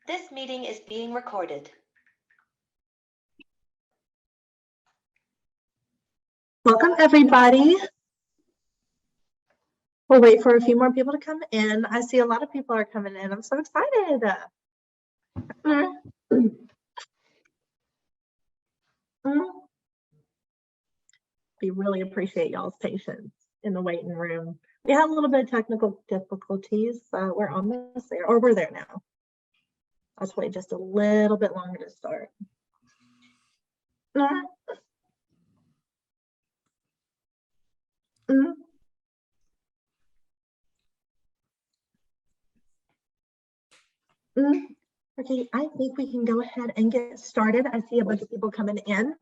This meeting is being recorded. Welcome, everybody. We'll wait for a few more people to come in. I see a lot of people are coming in. I'm so excited. We really appreciate y'all's patience in the waiting room. We had a little bit of technical difficulties. We're almost there, or we're there now. Let's wait just a little bit longer to start. Okay, I think we can go ahead and get started. I see a bunch of people coming in.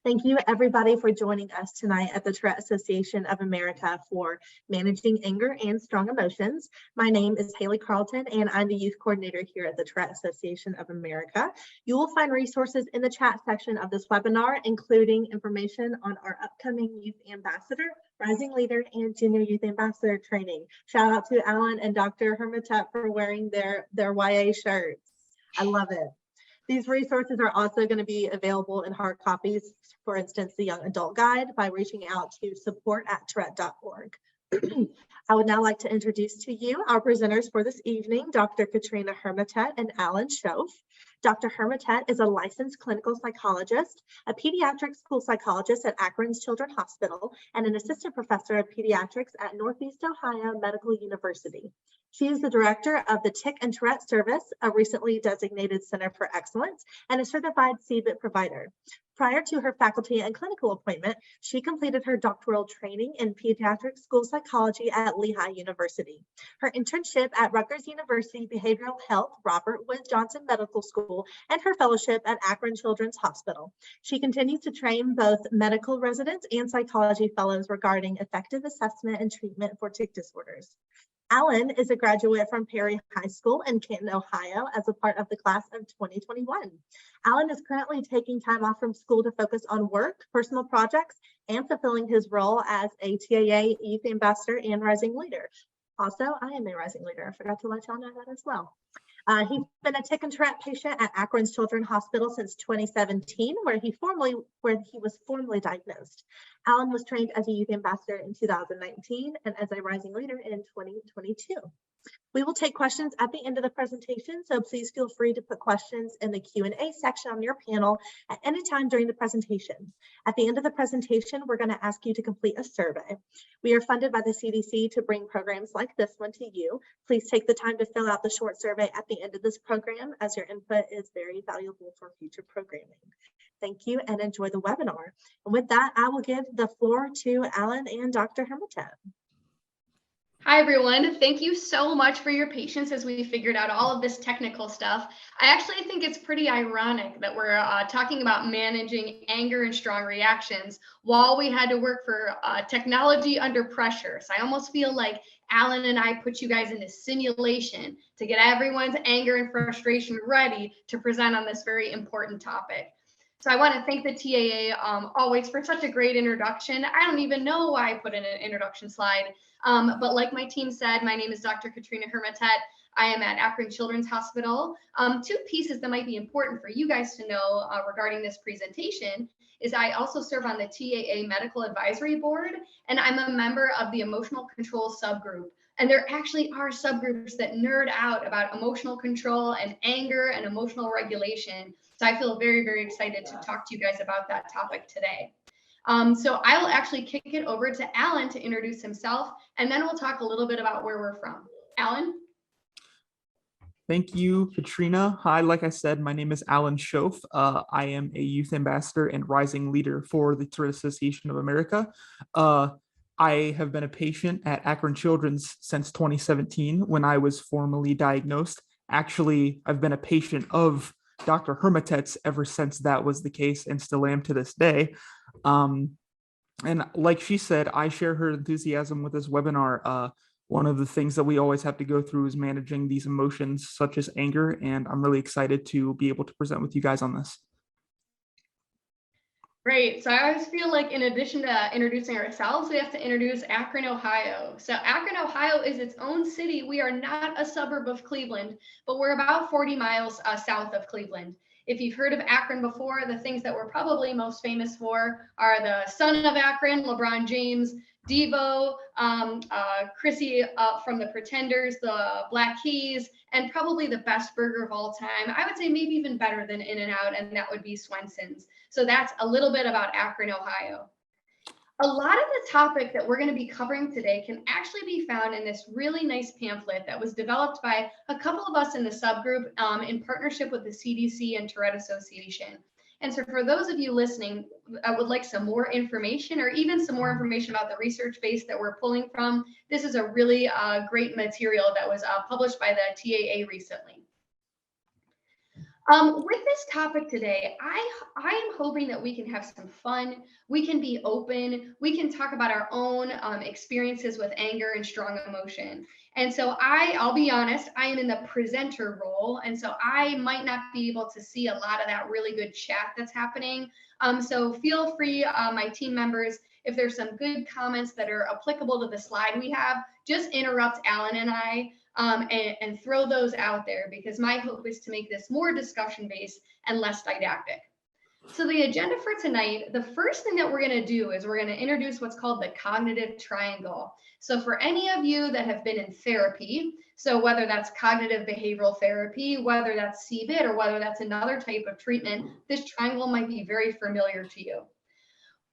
Thank you, everybody, for joining us tonight at the Tourette Association of America for Managing Anger and Strong Emotions. My name is Haley Carlton, and I'm the Youth Coordinator here at the Tourette Association of America. You will find resources in the chat section of this webinar, including information on our upcoming Youth Ambassador, Rising Leader, and Junior Youth Ambassador training. Shout out to Alan and Dr. Hermitet for wearing their YA shirts. I love it. These resources are also going to be available in hard copies, for instance, the Young Adult Guide, by reaching out to support@tourette.org. I would now like to introduce to you our presenters for this evening, Dr. Katrina Hermitet and Alan Schoaf. Dr. Hermitet is a licensed clinical psychologist, a pediatric school psychologist at Akron's Children's Hospital, and an assistant professor of pediatrics at Northeast Ohio Medical University. She is the director of the Tic and Tourette Service, a recently designated Center for Excellence, and a certified CBIT provider. Prior to her faculty and clinical appointment, she completed her doctoral training in pediatric school psychology at Lehigh University. Her internship at Rutgers University Behavioral Health Robert Wood Johnson Medical School, and her fellowship at Akron Children's Hospital. She continues to train both medical residents and psychology fellows regarding effective assessment and treatment for tic disorders. Alan is a graduate from Perry High School in Canton, Ohio, as a part of the class of 2021. Alan is currently taking time off from school to focus on work, personal projects, and fulfilling his role as a TAA Youth Ambassador and Rising Leader. Also, I am a Rising Leader. I forgot to let y'all know that as well. He's been a Tic and Tourette patient at Akron's Children's Hospital since 2017, where he was formally diagnosed. Alan was trained as a youth ambassador in 2019 and as a Rising Leader in 2022. We will take questions at the end of the presentation, so please feel free to put questions in the Q&A section on your panel at any time during the presentation. At the end of the presentation, we're going to ask you to complete a survey. We are funded by the CDC to bring programs like this one to you. Please take the time to fill out the short survey at the end of this program, as your input is very valuable for future programming. Thank you and enjoy the webinar. And with that, I will give the floor to Alan and Dr. Hermitet. Hi, everyone. Thank you so much for your patience as we figured out all of this technical stuff. I actually think it's pretty ironic that we're talking about managing anger and strong reactions while we had to work for technology under pressure. So I almost feel like Alan and I put you guys in a simulation to get everyone's anger and frustration ready to present on this very important topic. So I want to thank the TAA always for such a great introduction. I don't even know why I put in an introduction slide. But like my team said, my name is Dr. Katrina Hermitet. I am at Akron Children's Hospital. Two pieces that might be important for you guys to know regarding this presentation is I also serve on the TAA Medical Advisory Board, and I'm a member of the Emotional Control Subgroup. And there actually are subgroups that nerd out about emotional control and anger and emotional regulation. So I feel very, very excited to talk to you guys about that topic today. So I will actually kick it over to Alan to introduce himself, and then we'll talk a little bit about where we're from. Alan? Thank you, Katrina. Hi, like I said, my name is Alan Schoaf. I am a youth ambassador and rising leader for the Tourette Association of America. I have been a patient at Akron Children's since 2017 when I was formally diagnosed. Actually, I've been a patient of Dr. Hermitet's ever since that was the case and still am to this day. And like she said, I share her enthusiasm with this webinar. One of the things that we always have to go through is managing these emotions such as anger, and I'm really excited to be able to present with you guys on this. Great. So I always feel like in addition to introducing ourselves, we have to introduce Akron, Ohio. So Akron, Ohio is its own city. We are not a suburb of Cleveland, but we're about 40 miles south of Cleveland. If you've heard of Akron before, the things that we're probably most famous for are the son of Akron, LeBron James, Devo, Chrissy from the Pretenders, the Black Keys, and probably the best burger of all time. I would say maybe even better than In-N-Out, and that would be Swenson's. So that's a little bit about Akron, Ohio. A lot of the topic that we're going to be covering today can actually be found in this really nice pamphlet that was developed by a couple of us in the subgroup in partnership with the CDC and Tourette Association. And so for those of you listening, I would like some more information or even some more information about the research base that we're pulling from. This is a really great material that was published by the TAA recently. With this topic today, I am hoping that we can have some fun, we can be open, we can talk about our own experiences with anger and strong emotion. And so I'll be honest, I am in the presenter role, and so I might not be able to see a lot of that really good chat that's happening. So feel free, my team members, if there's some good comments that are applicable to the slide we have, just interrupt Alan and I. And throw those out there, because my hope is to make this more discussion based and less didactic. So the agenda for tonight, the first thing that we're going to do is we're going to introduce what's called the cognitive triangle. So for any of you that have been in therapy, so whether that's cognitive behavioral therapy, whether that's CBIT, or whether that's another type of treatment, this triangle might be very familiar to you.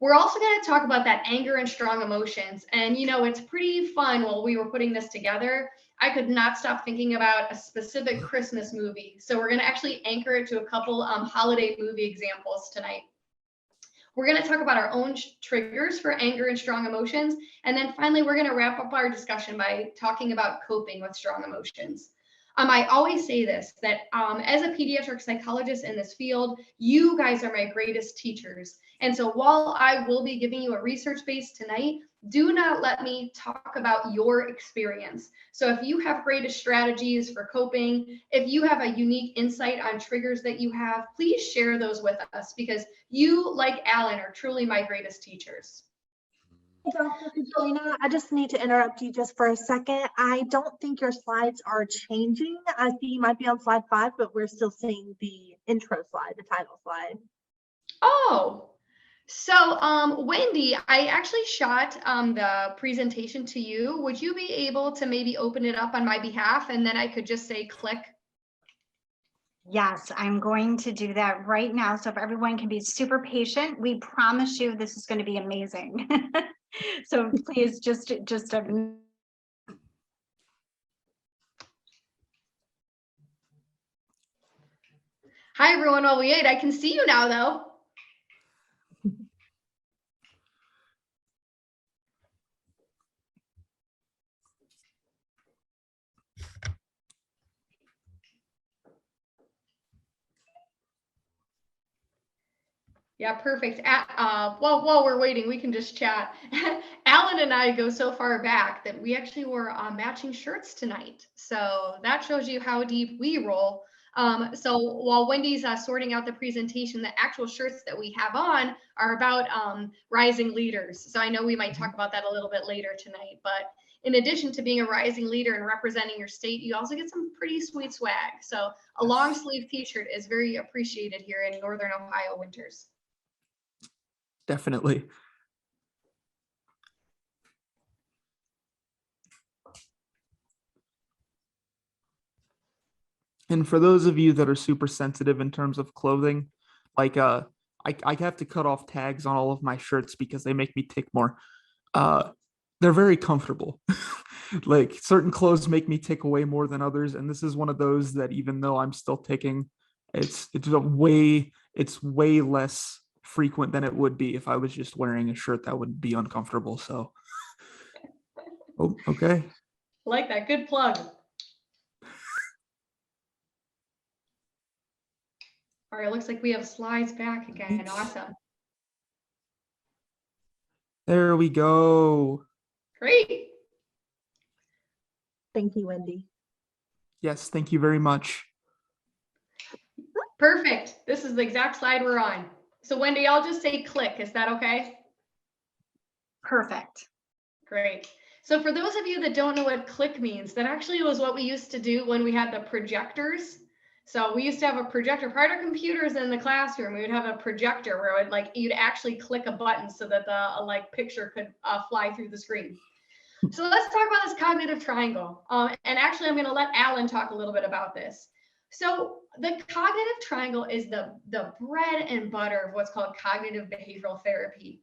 We're also going to talk about that anger and strong emotions. And, you know, it's pretty fun. While we were putting this together, I could not stop thinking about a specific Christmas movie. So we're going to actually anchor it to a couple holiday movie examples tonight. We're going to talk about our own triggers for anger and strong emotions. And then finally, we're going to wrap up our discussion by talking about coping with strong emotions. I always say this, that as a pediatric psychologist in this field, you guys are my greatest teachers. And so while I will be giving you a research base tonight, do not let me talk about your experience. So if you have greatest strategies for coping, if you have a unique insight on triggers that you have, please share those with us, because you, like Alan, are truly my greatest teachers. Dr. Katrina, I just need to interrupt you just for a second. I don't think your slides are changing. I see you might be on slide 5, but we're still seeing the intro slide, the title slide. Oh, so Wendy, I actually shot the presentation to you. Would you be able to maybe open it up on my behalf, and then I could just say click? Yes, I'm going to do that right now. So if everyone can be super patient, we promise you this is going to be amazing. So please just Hi everyone, while we wait, I can see you now though. Yeah, perfect. While we're waiting, we can just chat. Alan and I go so far back that we actually wore matching shirts tonight. So that shows you how deep we roll. So while Wendy's sorting out the presentation, the actual shirts that we have on are about rising leaders. So I know we might talk about that a little bit later tonight, but in addition to being a rising leader and representing your state, you also get some pretty sweet swag. So a long sleeve t-shirt is very appreciated here in Northern Ohio winters. Definitely. And for those of you that are super sensitive in terms of clothing, like I have to cut off tags on all of my shirts because they make me tick more. They're very comfortable. Like certain clothes make me tick way more than others, and this is one of those that even though I'm still ticking, it's way less frequent than it would be if I was just wearing a shirt that would be uncomfortable. So, oh, okay. Like that, good plug. All right, looks like we have slides back again. Awesome. There we go. Great. Thank you, Wendy. Yes, thank you very much. Perfect. This is the exact slide we're on. So Wendy, I'll just say click. Is that okay? Perfect. Great. So for those of you that don't know what click means, that actually was what we used to do when we had the projectors. So we used to have a projector prior to computers in the classroom. We would have a projector where it would, like, you'd actually click a button so that the like picture could fly through the screen. So let's talk about this cognitive triangle. And actually, I'm going to let Alan talk a little bit about this. So the cognitive triangle is the bread and butter of what's called cognitive behavioral therapy.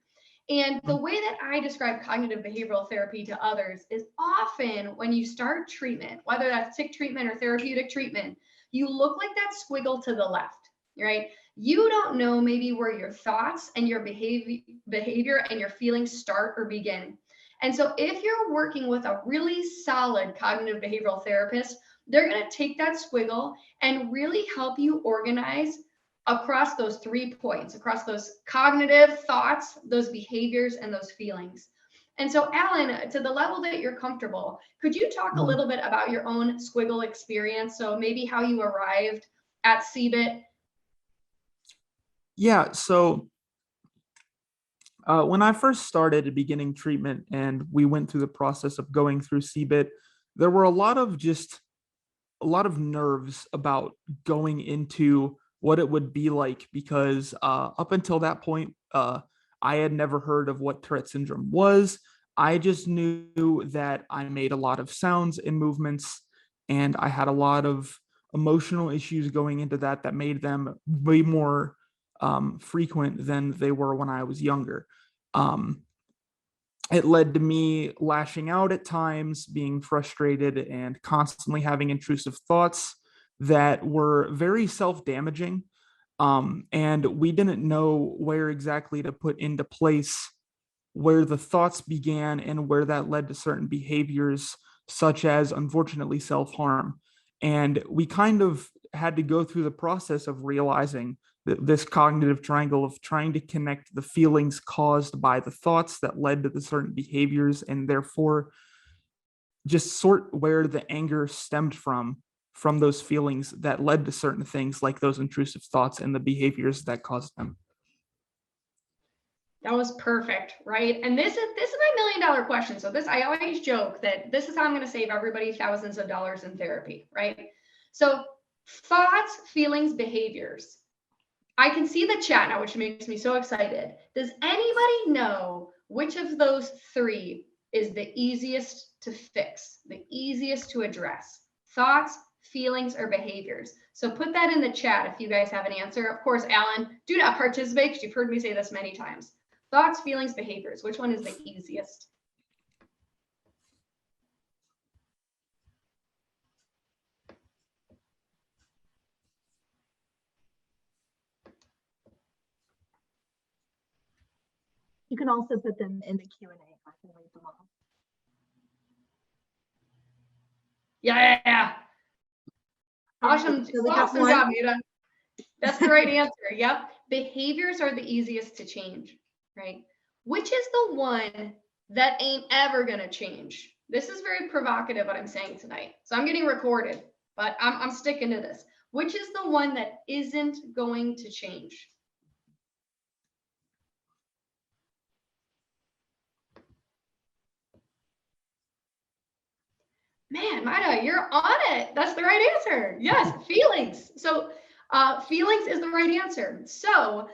And the way that I describe cognitive behavioral therapy to others is often when you start treatment, whether that's tick treatment or therapeutic treatment, you look like that squiggle to the left, right? You don't know maybe where your thoughts and your behavior and your feelings start or begin. And so if you're working with a really solid cognitive behavioral therapist, they're going to take that squiggle and really help you organize across those 3 points, across those cognitive thoughts, those behaviors, and those feelings. And so, Alan, to the level that you're comfortable, could you talk a little bit about your own squiggle experience? So maybe how you arrived at CBIT? Yeah, so when I first started beginning treatment and we went through the process of going through CBIT, there were a lot of nerves about going into what it would be like, because up until that point, I had never heard of what Tourette syndrome was. I just knew that I made a lot of sounds and movements, and I had a lot of emotional issues going into that made them way more frequent than they were when I was younger. It led to me lashing out at times, being frustrated, and constantly having intrusive thoughts that were very self-damaging. And we didn't know where exactly to put into place where the thoughts began and where that led to certain behaviors, such as, unfortunately, self-harm. And we kind of had to go through the process of realizing that this cognitive triangle of trying to connect the feelings caused by the thoughts that led to the certain behaviors, and therefore just sort where the anger stemmed from those feelings that led to certain things like those intrusive thoughts and the behaviors that caused them. That was perfect, right? And this is my $1 million question. So this, I always joke that this is how I'm going to save everybody thousands of dollars in therapy, right? So thoughts, feelings, behaviors. I can see the chat now, which makes me so excited. Does anybody know which of those 3 is the easiest to fix, the easiest to address? Thoughts, feelings, or behaviors? So put that in the chat if you guys have an answer. Of course, Alan, do not participate because you've heard me say this many times. Thoughts, feelings, behaviors. Which one is the easiest? You can also put them in the Q&A. I can read them all. Yeah. Awesome, So we have awesome one. job, Mira. That's the right answer. Yep. Behaviors are the easiest to change, right? Which is the one that ain't ever going to change? This is very provocative what I'm saying tonight. So I'm getting recorded, but I'm sticking to this. Which is the one that isn't going to change? Man, Maida, you're on it. That's the right answer. Yes, feelings. So feelings is the right answer. So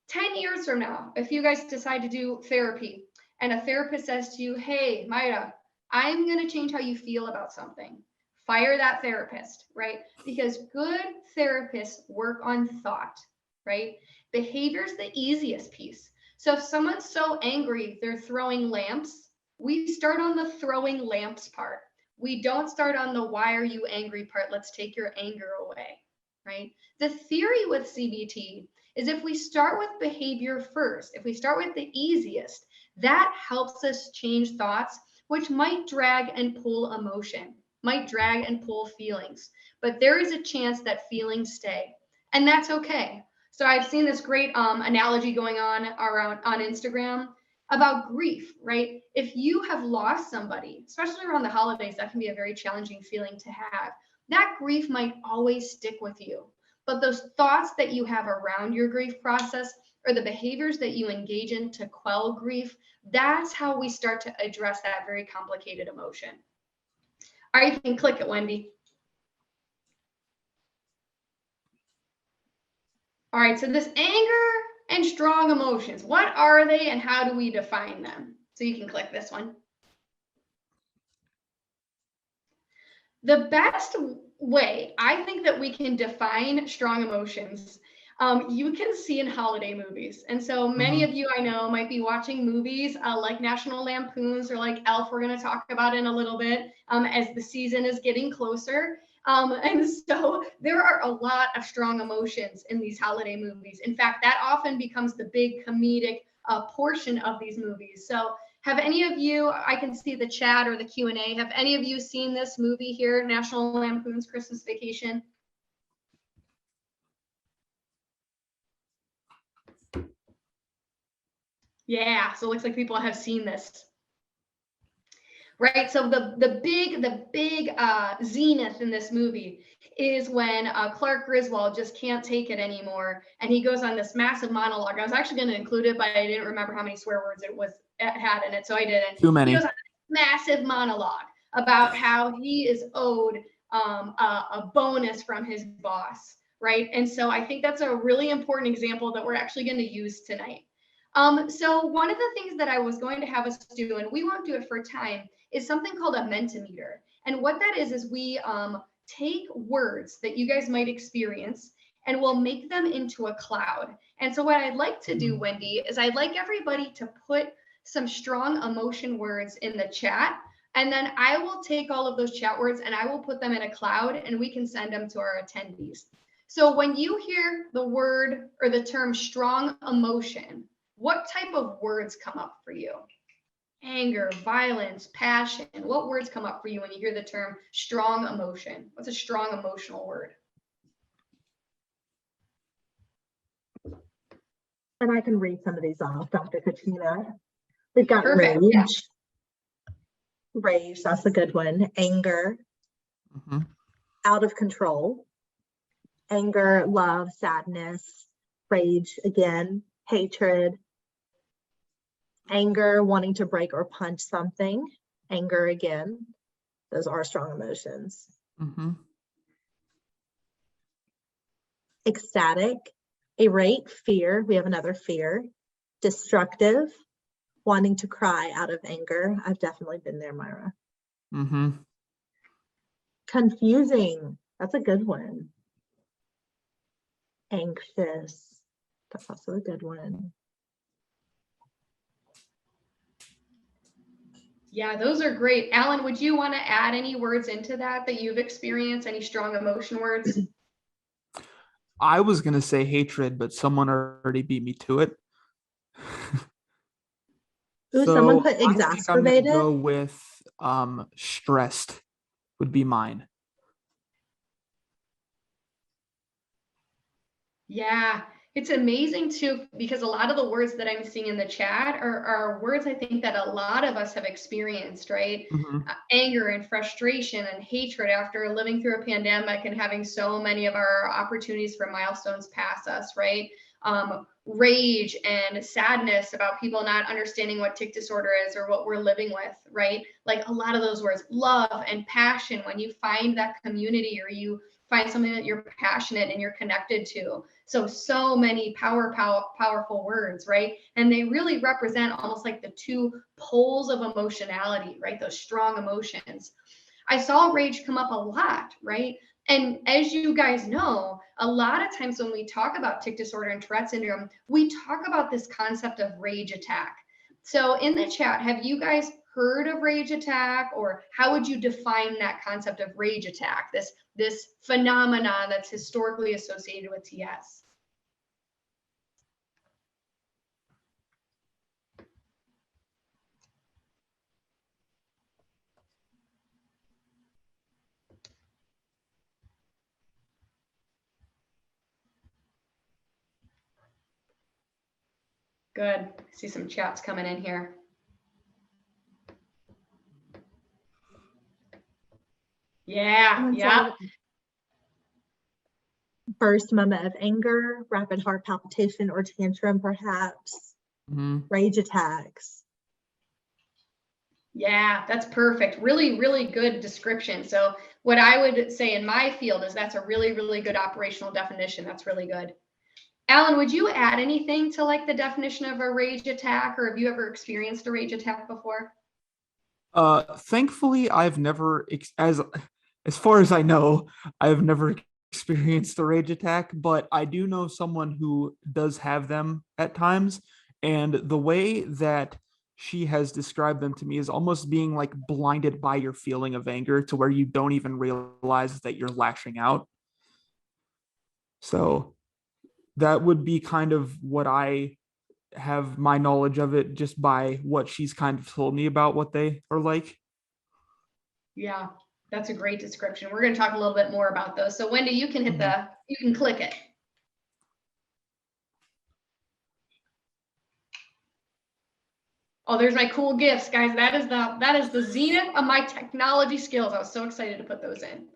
10 years from now, if you guys decide to do therapy and a therapist says to you, hey, Maida, I'm going to change how you feel about something, fire that therapist, right? Because good therapists work on thought, right? Behavior's the easiest piece. So if someone's so angry, they're throwing lamps, we start on the throwing lamps part. We don't start on the why are you angry part. Let's take your anger away, right? The theory with CBT is if we start with behavior first, if we start with the easiest, that helps us change thoughts, which might drag and pull emotion, might drag and pull feelings. But there is a chance that feelings stay, and that's okay. So I've seen this great analogy going on around on Instagram about grief, right? If you have lost somebody, especially around the holidays, that can be a very challenging feeling to have. That grief might always stick with you. But those thoughts that you have around your grief process or the behaviors that you engage in to quell grief, that's how we start to address that very complicated emotion. All right, you can click it, Wendy. All right, so this anger and strong emotions, what are they and how do we define them? So you can click this one. The best way I think that we can define strong emotions, you can see in holiday movies. And so many of you I know might be watching movies like National Lampoons or like Elf, we're going to talk about in a little bit as the season is getting closer. And so there are a lot of strong emotions in these holiday movies. In fact, that often becomes the big comedic portion of these movies. So have any of you, I can see the chat or the Q&A, have any of you seen this movie here, National Lampoon's Christmas Vacation? Yeah, so it looks like people have seen this. Right, so the big zenith in this movie is when Clark Griswold just can't take it anymore, and he goes on this massive monologue. I was actually going to include it, but I didn't remember how many swear words it had in it, so I didn't. Too many. He goes on this massive monologue about how he is owed a bonus from his boss, right? And so I think that's a really important example that we're actually going to use tonight. So one of the things that I was going to have us do, and we won't do it for time, is something called a Mentimeter. And what that is we take words that you guys might experience and we'll make them into a cloud. And so what I'd like to do, Wendy, is I'd like everybody to put some strong emotion words in the chat. And then I will take all of those chat words and I will put them in a cloud and we can send them to our attendees. So when you hear the word or the term strong emotion, what type of words come up for you? Anger, violence, passion. What words come up for you when you hear the term strong emotion? What's a strong emotional word? And I can read some of these off, Dr. Katrina. We've got Perfect, rage. yeah. Rage, that's a good one. Anger, out of control. Anger, love, sadness, rage again, hatred. Anger, wanting to break or punch something. Anger again. Those are strong emotions. Ecstatic, irate, fear. We have another fear. Destructive, wanting to cry out of anger. I've definitely been there, Myra. Confusing, that's a good one. Anxious, that's also a good one. Yeah, those are great. Alan, would you want to add any words into that you've experienced? Any strong emotion words? I was going to say hatred, but someone already beat me to it. Ooh, So someone put I think I'm gonna exasperated. go with stressed would be mine. Yeah, it's amazing too, because a lot of the words that I'm seeing in the chat are words I think that a lot of us have experienced, right? Anger and frustration and hatred after living through a pandemic and having so many of our opportunities for milestones pass us, right? Rage and sadness about people not understanding what tic disorder is or what we're living with, right? Like a lot of those words, love and passion, when you find that community or you find something that you're passionate and you're connected to. So many powerful words, right? And they really represent almost like the two poles of emotionality, right? Those strong emotions. I saw rage come up a lot, right? And as you guys know, a lot of times when we talk about tic disorder and Tourette syndrome, we talk about this concept of rage attack. So in the chat, have you guys heard of rage attack, or how would you define that concept of rage attack, this phenomenon that's historically associated with TS? Good. I see some chats coming in here. Yeah. first moment of anger, rapid heart palpitation or tantrum, perhaps, rage attacks. Yeah, that's perfect. Really, really good description. So what I would say in my field is that's a really, really good operational definition. That's really good. Alan, would you add anything to like the definition of a rage attack, or have you ever experienced a rage attack before? Thankfully, I've never, as far as I know, I've never experienced a rage attack, but I do know someone who does have them at times. And the way that she has described them to me is almost being like blinded by your feeling of anger to where you don't even realize that you're lashing out. So that would be kind of what I have my knowledge of it just by what she's kind of told me about what they are like. Yeah, that's a great description. We're going to talk a little bit more about those. So Wendy, you can hit you can click it. Oh, there's my cool gifts, guys. That is the zenith of my technology skills. I was so excited to put those in.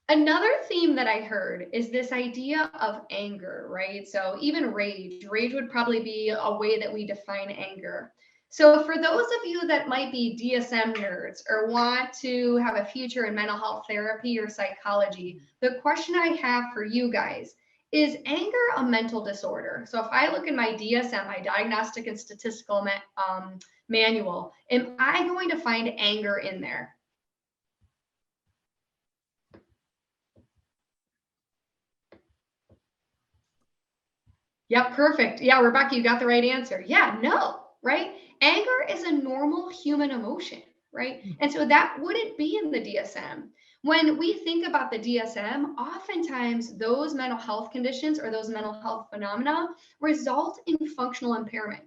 Another theme that I heard is this idea of anger, right? So even rage would probably be a way that we define anger. So for those of you that might be DSM nerds or want to have a future in mental health therapy or psychology, the question I have for you guys is anger a mental disorder? So if I look in my DSM, my Diagnostic and Statistical Manual, am I going to find anger in there? Yep, perfect. Yeah, Rebecca, you got the right answer. Yeah, no, right? Anger is a normal human emotion, right? And so that wouldn't be in the DSM. When we think about the DSM, oftentimes those mental health conditions or those mental health phenomena result in functional impairment.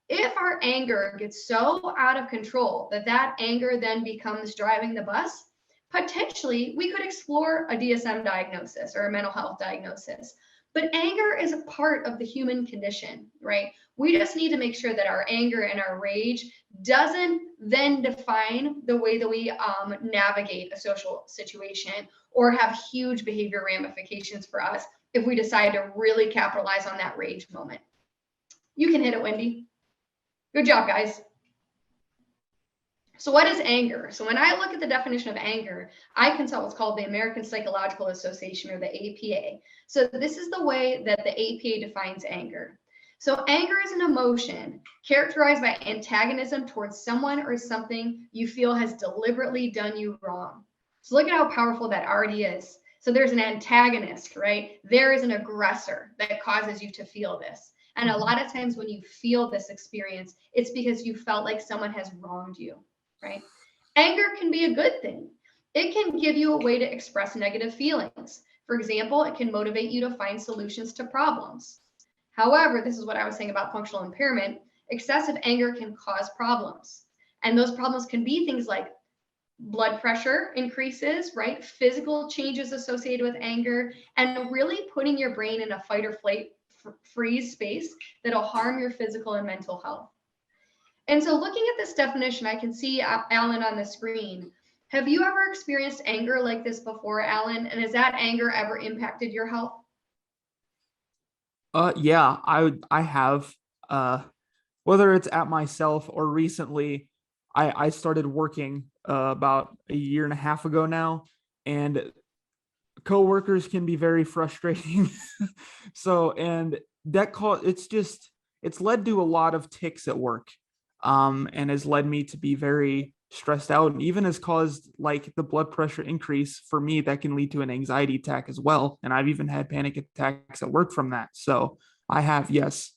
If our anger gets so out of control that that anger then becomes driving the bus, potentially we could explore a DSM diagnosis or a mental health diagnosis. But anger is a part of the human condition, right? We just need to make sure that our anger and our rage doesn't then define the way that we navigate a social situation or have huge behavior ramifications for us if we decide to really capitalize on that rage moment. You can hit it, Wendy. Good job, guys. So what is anger? So when I look at the definition of anger, I consult what's called the American Psychological Association, or the APA. So this is the way that the APA defines anger. So anger is an emotion characterized by antagonism towards someone or something you feel has deliberately done you wrong. So look at how powerful that already is. So there's an antagonist, right? There is an aggressor that causes you to feel this. And a lot of times when you feel this experience, it's because you felt like someone has wronged you, right? Anger can be a good thing. It can give you a way to express negative feelings. For example, it can motivate you to find solutions to problems. However, this is what I was saying about functional impairment. Excessive anger can cause problems. And those problems can be things like blood pressure increases, right? Physical changes associated with anger, and really putting your brain in a fight or flight freeze space that'll harm your physical and mental health. And so looking at this definition, I can see Alan on the screen. Have you ever experienced anger like this before, Alan? And has that anger ever impacted your health? Yeah, I have, whether it's at myself or recently, I started working about a year and a half ago now, and coworkers can be very frustrating. So, and it's led to a lot of tics at work, and has led me to be very stressed out, and even has caused like the blood pressure increase for me that can lead to an anxiety attack as well. And I've even had panic attacks at work from that. So I have, yes.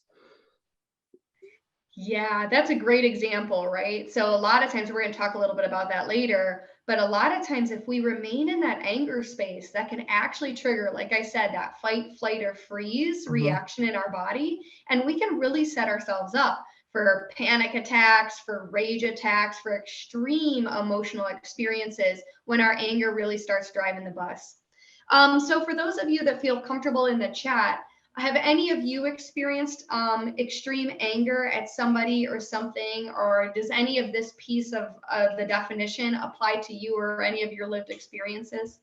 Yeah, that's a great example, right? So a lot of times we're going to talk a little bit about that later, but a lot of times if we remain in that anger space, that can actually trigger, like I said, that fight, flight, or freeze reaction in our body. And we can really set ourselves up for panic attacks, for rage attacks, for extreme emotional experiences when our anger really starts driving the bus. So for those of you that feel comfortable in the chat, have any of you experienced extreme anger at somebody or something, or does any of this piece of the definition apply to you or any of your lived experiences?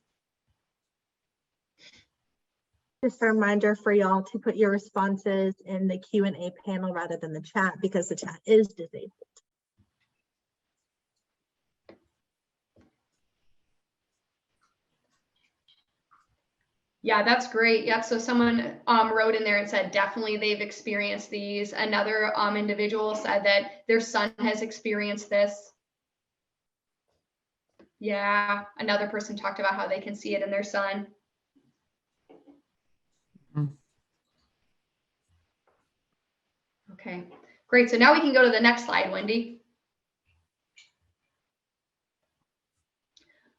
Just a reminder for y'all to put your responses in the Q&A panel rather than the chat, because the chat is disabled. Yeah, that's great. Yep. So someone wrote in there and said definitely they've experienced these. Another individual said that their son has experienced this. Yeah. Another person talked about how they can see it in their son. Okay, great. So now we can go to the next slide, Wendy.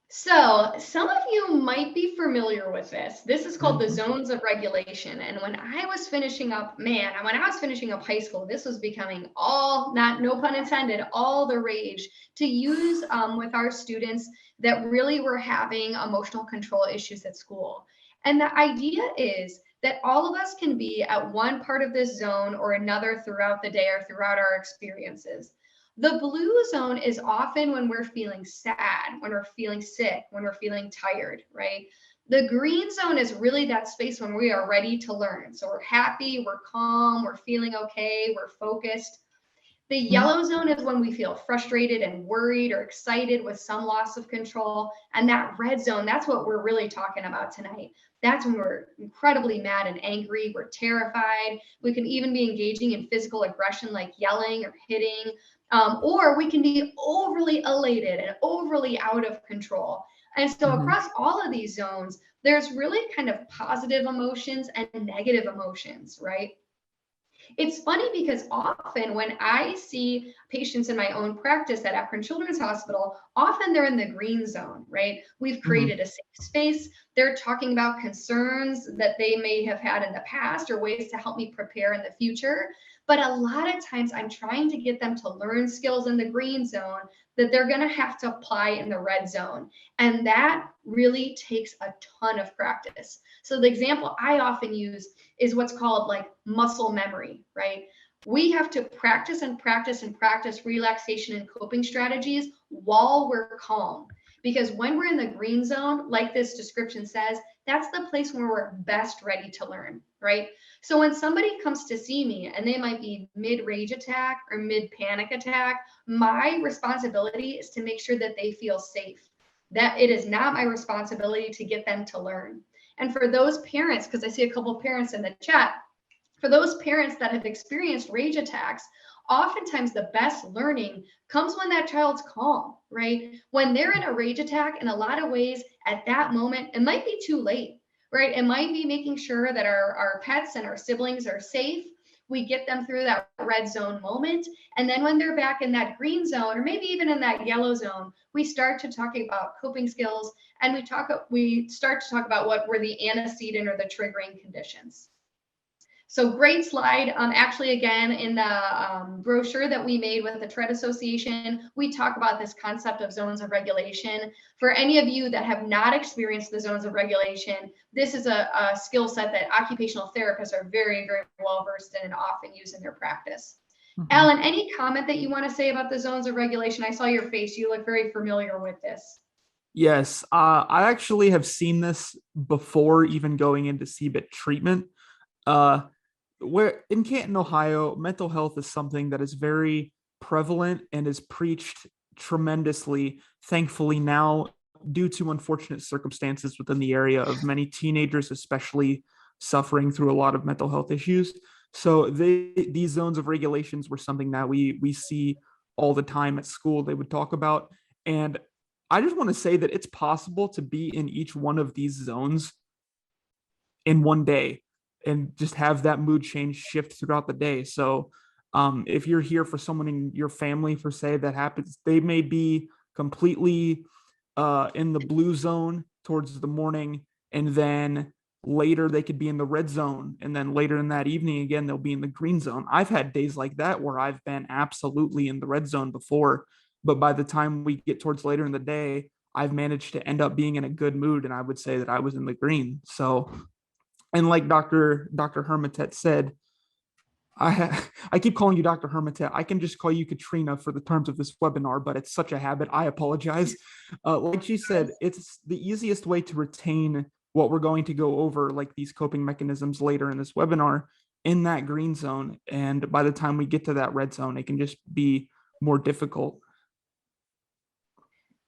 So some of you might be familiar with this. This is called the zones of regulation. And when I was finishing up, high school, this was becoming no pun intended, all the rage to use with our students that really were having emotional control issues at school. And the idea is that all of us can be at one part of this zone or another throughout the day or throughout our experiences. The blue zone is often when we're feeling sad, when we're feeling sick, when we're feeling tired, right? The green zone is really that space when we are ready to learn. So we're happy, we're calm, we're feeling okay, we're focused. The yellow zone is when we feel frustrated and worried or excited with some loss of control. And that red zone, that's what we're really talking about tonight. That's when we're incredibly mad and angry. We're terrified. We can even be engaging in physical aggression like yelling or hitting. Or we can be overly elated and overly out of control. And so across all of these zones, there's really kind of positive emotions and negative emotions, right? It's funny because often when I see patients in my own practice at Akron Children's Hospital, often they're in the green zone, right? We've created a safe space. They're talking about concerns that they may have had in the past or ways to help me prepare in the future. But a lot of times I'm trying to get them to learn skills in the green zone that they're going to have to apply in the red zone. And that really takes a ton of practice. So the example I often use is what's called like muscle memory, right? We have to practice and practice and practice relaxation and coping strategies while we're calm. Because when we're in the green zone, like this description says, that's the place where we're best ready to learn, right? So when somebody comes to see me and they might be mid-rage attack or mid-panic attack, my responsibility is to make sure that they feel safe. That it is not my responsibility to get them to learn. And for those parents, because I see a couple of parents in the chat, for those parents that have experienced rage attacks, oftentimes the best learning comes when that child's calm, right? When they're in a rage attack, in a lot of ways, at that moment, it might be too late, right? It might be making sure that our pets and our siblings are safe. We get them through that red zone moment. And then when they're back in that green zone, or maybe even in that yellow zone, we start to talk about coping skills, and we start to talk about what were the antecedent or the triggering conditions. So great slide. Actually, again, in the brochure that we made with the TRED Association, we talk about this concept of zones of regulation. For any of you that have not experienced the zones of regulation, this is a skill set that occupational therapists are very, very well versed in and often use in their practice. Alan, any comment that you want to say about the zones of regulation? I saw your face. You look very familiar with this. Yes, I actually have seen this before even going into CBIT treatment. Where in Canton, Ohio, mental health is something that is very prevalent and is preached tremendously, thankfully now, due to unfortunate circumstances within the area of many teenagers, especially suffering through a lot of mental health issues. So these zones of regulations were something that we see all the time at school. They would talk about. And I just want to say that it's possible to be in each one of these zones in one day and just have that mood change shift throughout the day. So if you're here for someone in your family, for say that happens, they may be completely in the blue zone towards the morning, and then later they could be in the red zone, and then later in that evening again they'll be in the green zone. I've had days like that where I've been absolutely in the red zone before, but by the time we get towards later in the day, I've managed to end up being in a good mood, and I would say that I was in the green. So, and like Dr. Hermitet said, I keep calling you Dr. Hermitet. I can just call you Katrina for the terms of this webinar, but it's such a habit. I apologize. Like she said, it's the easiest way to retain what we're going to go over, like these coping mechanisms later in this webinar, in that green zone. And by the time we get to that red zone, it can just be more difficult.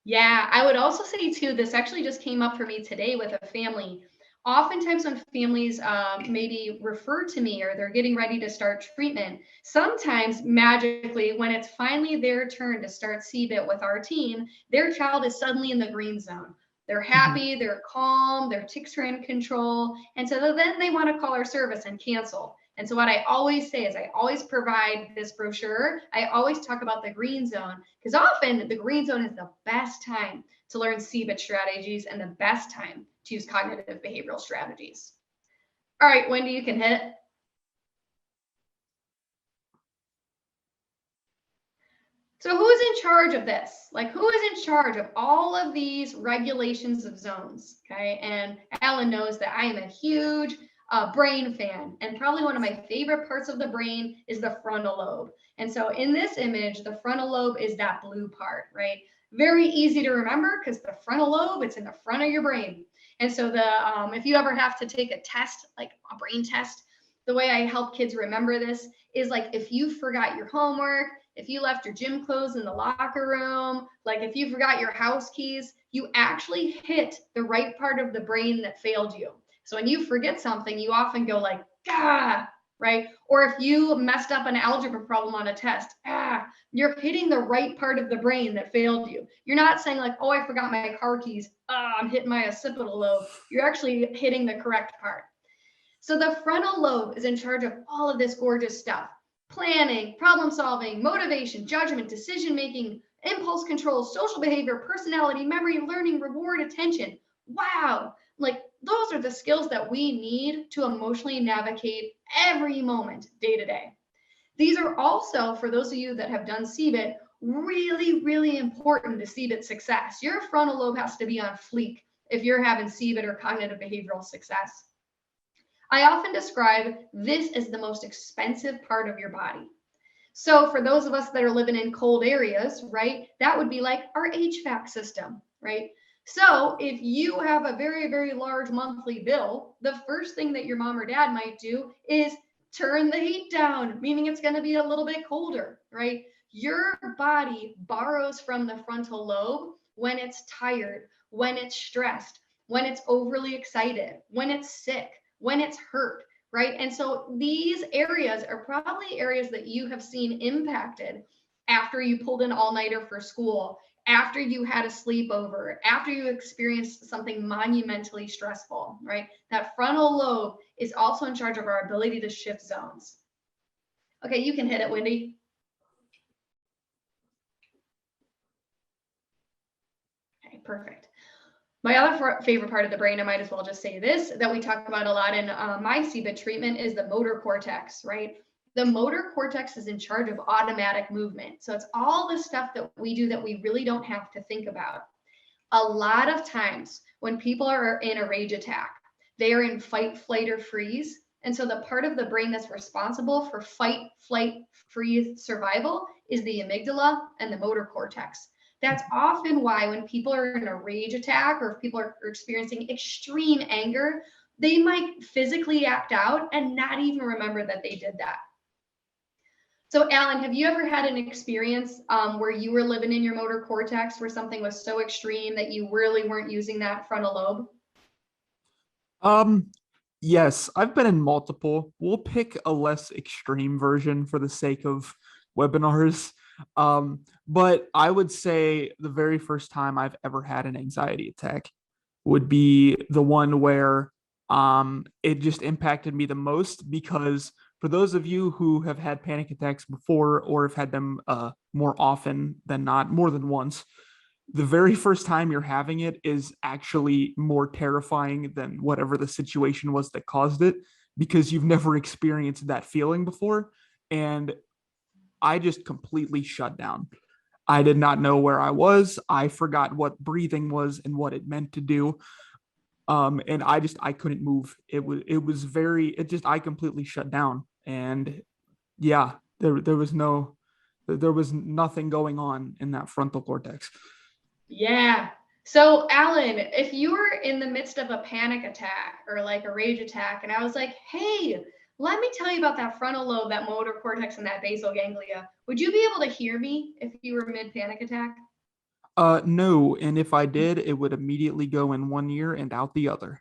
Yeah, I would also say too, this actually just came up for me today with a family. Oftentimes when families maybe refer to me or they're getting ready to start treatment, sometimes magically when it's finally their turn to start CBIT with our team, their child is suddenly in the green zone. They're happy, they're calm, their tics are in control. And so then they want to call our service and cancel. And so what I always say is I always provide this brochure. I always talk about the green zone because often the green zone is the best time to learn CBIT strategies and the best time to use cognitive behavioral strategies. All right, Wendy, you can hit. So who is in charge of this? Like, who is in charge of all of these regulations of zones? Okay, and Alan knows that I am a huge brain fan, and probably one of my favorite parts of the brain is the frontal lobe. And so in this image, the frontal lobe is that blue part, right? Very easy to remember because the frontal lobe, it's in the front of your brain. And so if you ever have to take a test, like a brain test, the way I help kids remember this is like if you forgot your homework, if you left your gym clothes in the locker room, like if you forgot your house keys, you actually hit the right part of the brain that failed you. So when you forget something, you often go like, ah, right? Or if you messed up an algebra problem on a test, you're hitting the right part of the brain that failed you. You're not saying like, oh, I forgot my car keys. I'm hitting my occipital lobe. You're actually hitting the correct part. So the frontal lobe is in charge of all of this gorgeous stuff. Planning, problem solving, motivation, judgment, decision making, impulse control, social behavior, personality, memory, learning, reward, attention. Wow. Like those are the skills that we need to emotionally navigate every moment day to day. These are also, for those of you that have done CBIT, really, really important to CBIT success. Your frontal lobe has to be on fleek if you're having CBIT or cognitive behavioral success. I often describe this as the most expensive part of your body. So for those of us that are living in cold areas, right, that would be like our HVAC system, right? So if you have a very, very large monthly bill, the first thing that your mom or dad might do is turn the heat down, meaning it's going to be a little bit colder, right? Your body borrows from the frontal lobe when it's tired, when it's stressed, when it's overly excited, when it's sick, when it's hurt, right? And so these areas are probably areas that you have seen impacted after you pulled an all-nighter for school, after you had a sleepover, after you experienced something monumentally stressful, right? That frontal lobe is also in charge of our ability to shift zones. Okay, you can hit it, Wendy. Okay, perfect. My other favorite part of the brain, I might as well just say this, that we talk about a lot in my CBIT treatment is the motor cortex, right? The motor cortex is in charge of automatic movement. So it's all the stuff that we do that we really don't have to think about. A lot of times when people are in a rage attack, they are in fight, flight, or freeze. And so the part of the brain that's responsible for fight, flight, freeze, survival is the amygdala and the motor cortex. That's often why when people are in a rage attack or if people are experiencing extreme anger, they might physically act out and not even remember that they did that. So Alan, have you ever had an experience where you were living in your motor cortex where something was so extreme that you really weren't using that frontal lobe? Yes, I've been in multiple. We'll pick a less extreme version for the sake of webinars. But I would say the very first time I've ever had an anxiety attack would be the one where it just impacted me the most, because for those of you who have had panic attacks before or have had them more often than not, more than once, the very first time you're having it is actually more terrifying than whatever the situation was that caused it, because you've never experienced that feeling before. And I just completely shut down. I did not know where I was. I forgot what breathing was and what it meant to do. And I couldn't move. I completely shut down. And yeah, there was nothing going on in that frontal cortex. Yeah, So Alan, if you were in the midst of a panic attack or like a rage attack, and I was like, hey, let me tell you about that frontal lobe, that motor cortex, and that basal ganglia, would you be able to hear me if you were mid panic attack? No, and if I did, it would immediately go in one ear and out the other.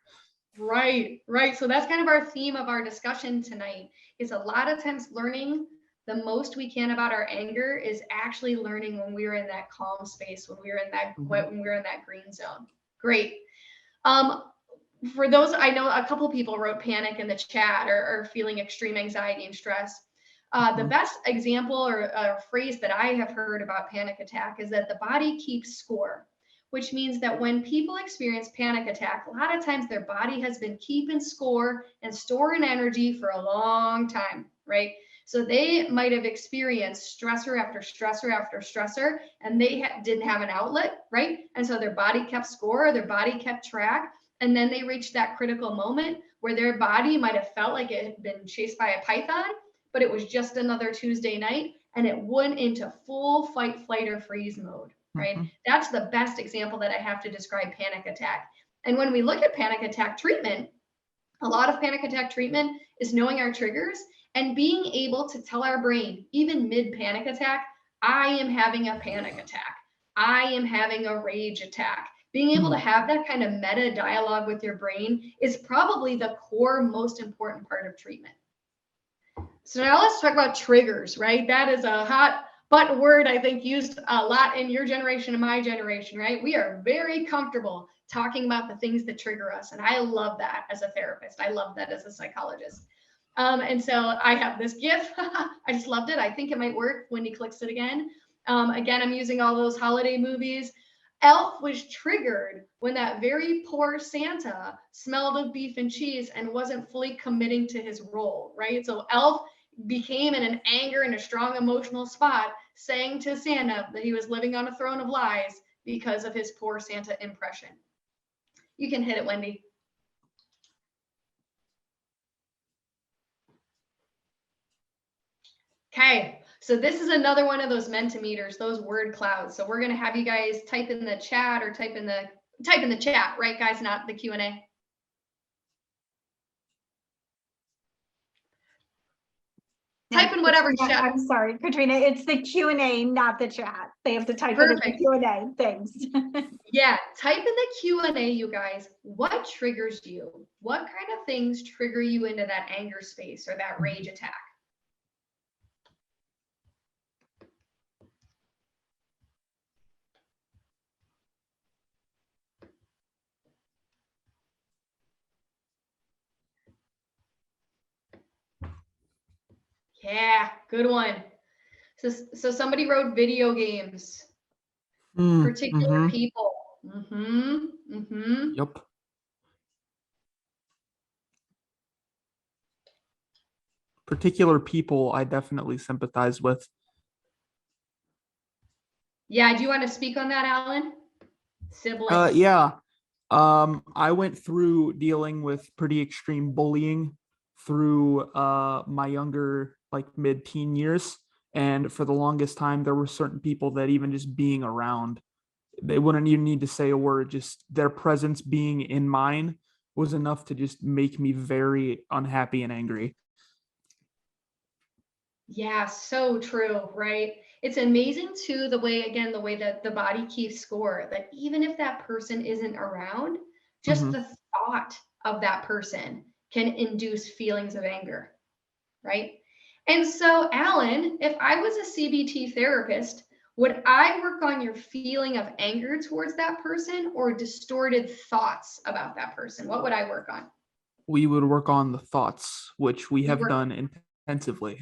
Right, right. So that's kind of our theme of our discussion tonight, is a lot of times learning the most we can about our anger is actually learning when we're in that calm space, when we're in that when we're in that green zone. Great. Um, for those, I know a couple people wrote panic in the chat or feeling extreme anxiety and stress. The best example or phrase that I have heard about panic attack is that the body keeps score, which means that when people experience panic attack, a lot of times their body has been keeping score and storing energy for a long time, right? So they might have experienced stressor after stressor after stressor, and they didn't have an outlet, right? And so their body kept score, their body kept track, and then they reached that critical moment where their body might have felt like it had been chased by a python, but it was just another Tuesday night, and it went into full fight, flight, or freeze mode, right? That's the best example that I have to describe panic attack. And when we look at panic attack treatment, a lot of panic attack treatment is knowing our triggers and being able to tell our brain, even mid panic attack, I am having a panic attack. I am having a rage attack. Being able to have that kind of meta dialogue with your brain is probably the core, most important part of treatment. So now let's talk about triggers, right? That is a hot button word, I think, used a lot in your generation and my generation, right? We are very comfortable talking about the things that trigger us. And I love that as a therapist. I love that as a psychologist. And so I have this GIF. I just loved it. I think it might work. Wendy clicks it again. Again, I'm using all those holiday movies. Elf was triggered when that very poor Santa smelled of beef and cheese and wasn't fully committing to his role, right? So Elf became in an anger and a strong emotional spot, saying to Santa that he was living on a throne of lies because of his poor Santa impression. You can hit it, Wendy. Okay, so this is another one of those Mentimeters, those word clouds. So we're gonna have you guys type in the chat or type in the chat, right, guys? Not the Q&A. Type in whatever chat. I'm sorry, Katrina, it's the Q&A, not the chat. They have to type it in the Q&A. Thanks. Yeah, type in the Q&A, you guys. What triggers you? What kind of things trigger you into that anger space or that rage attack? Yeah, good one. So somebody wrote video games, particular people. Yep. Particular people I definitely sympathize with. Yeah, do you want to speak on that, Alan? Siblings. Yeah. I went through dealing with pretty extreme bullying through my younger, like mid-teen years. And for the longest time, there were certain people that even just being around, they wouldn't even need to say a word. Just their presence being in mine was enough to just make me very unhappy and angry. Yeah, so true, right? It's amazing too, the way that the body keeps score, that even if that person isn't around, just the thought of that person can induce feelings of anger, right? And so, Alan, if I was a CBT therapist, would I work on your feeling of anger towards that person or distorted thoughts about that person? What would I work on? We would work on the thoughts, which we have done intensively.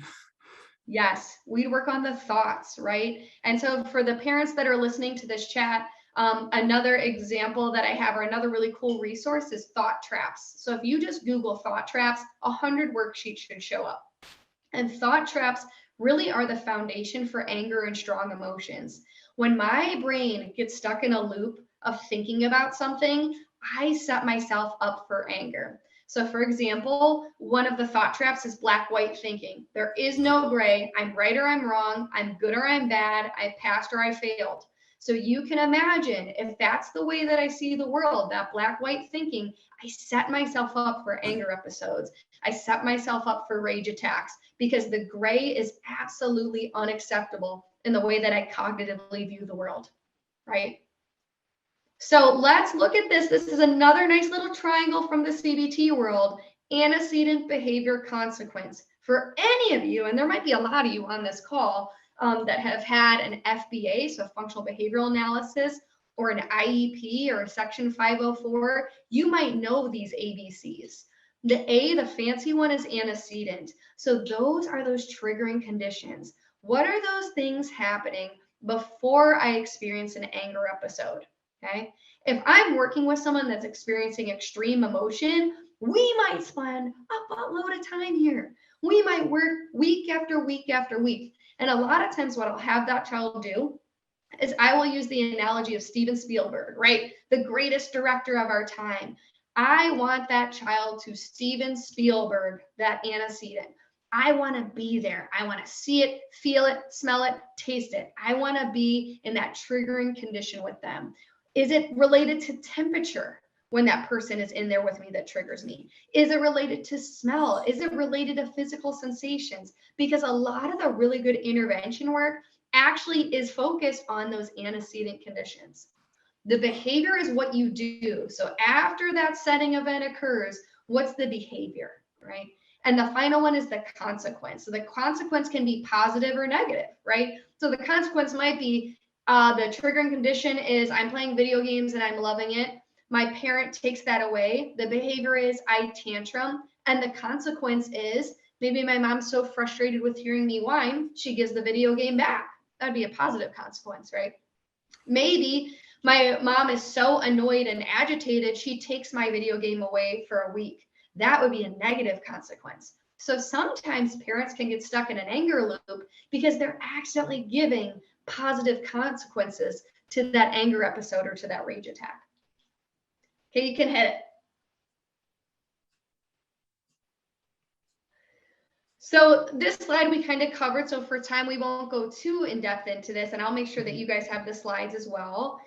Yes, we'd work on the thoughts, right? And so for the parents that are listening to this chat, another example that I have, or another really cool resource, is thought traps. So if you just Google thought traps, 100 worksheets should show up. And thought traps really are the foundation for anger and strong emotions. When my brain gets stuck in a loop of thinking about something, I set myself up for anger. So for example, one of the thought traps is black-white thinking. There is no gray. I'm right or I'm wrong. I'm good or I'm bad. I passed or I failed. So you can imagine if that's the way that I see the world, that black-white thinking, I set myself up for anger episodes. I set myself up for rage attacks because the gray is absolutely unacceptable in the way that I cognitively view the world, right? So let's look at this. This is another nice little triangle from the CBT world, antecedent behavior consequence. For any of you, and there might be a lot of you on this call that have had an FBA, so functional behavioral analysis, or an IEP or a Section 504, you might know these ABCs. The A, the fancy one, is antecedent. So those are those triggering conditions. What are those things happening before I experience an anger episode? Okay. If I'm working with someone that's experiencing extreme emotion, we might spend a buttload of time here. We might work week after week after week. And a lot of times what I'll have that child do is I will use the analogy of Steven Spielberg, right? The greatest director of our time. I want that child to Steven Spielberg that antecedent. I want to be there. I want to see it, feel it, smell it, taste it. I want to be in that triggering condition with them. Is it related to temperature when that person is in there with me that triggers me? Is it related to smell? Is it related to physical sensations? Because a lot of the really good intervention work actually is focused on those antecedent conditions. The behavior is what you do. So after that setting event occurs, what's the behavior, right? And the final one is the consequence. So the consequence can be positive or negative, right? So the consequence might be the triggering condition is I'm playing video games and I'm loving it. My parent takes that away. The behavior is I tantrum. And the consequence is maybe my mom's so frustrated with hearing me whine, she gives the video game back. That'd be a positive consequence, right? Maybe my mom is so annoyed and agitated, she takes my video game away for a week. That would be a negative consequence. So sometimes parents can get stuck in an anger loop because they're accidentally giving positive consequences to that anger episode or to that rage attack. Okay, you can hit it. So this slide we kind of covered, so for time we won't go too in depth into this, and I'll make sure that you guys have the slides as well.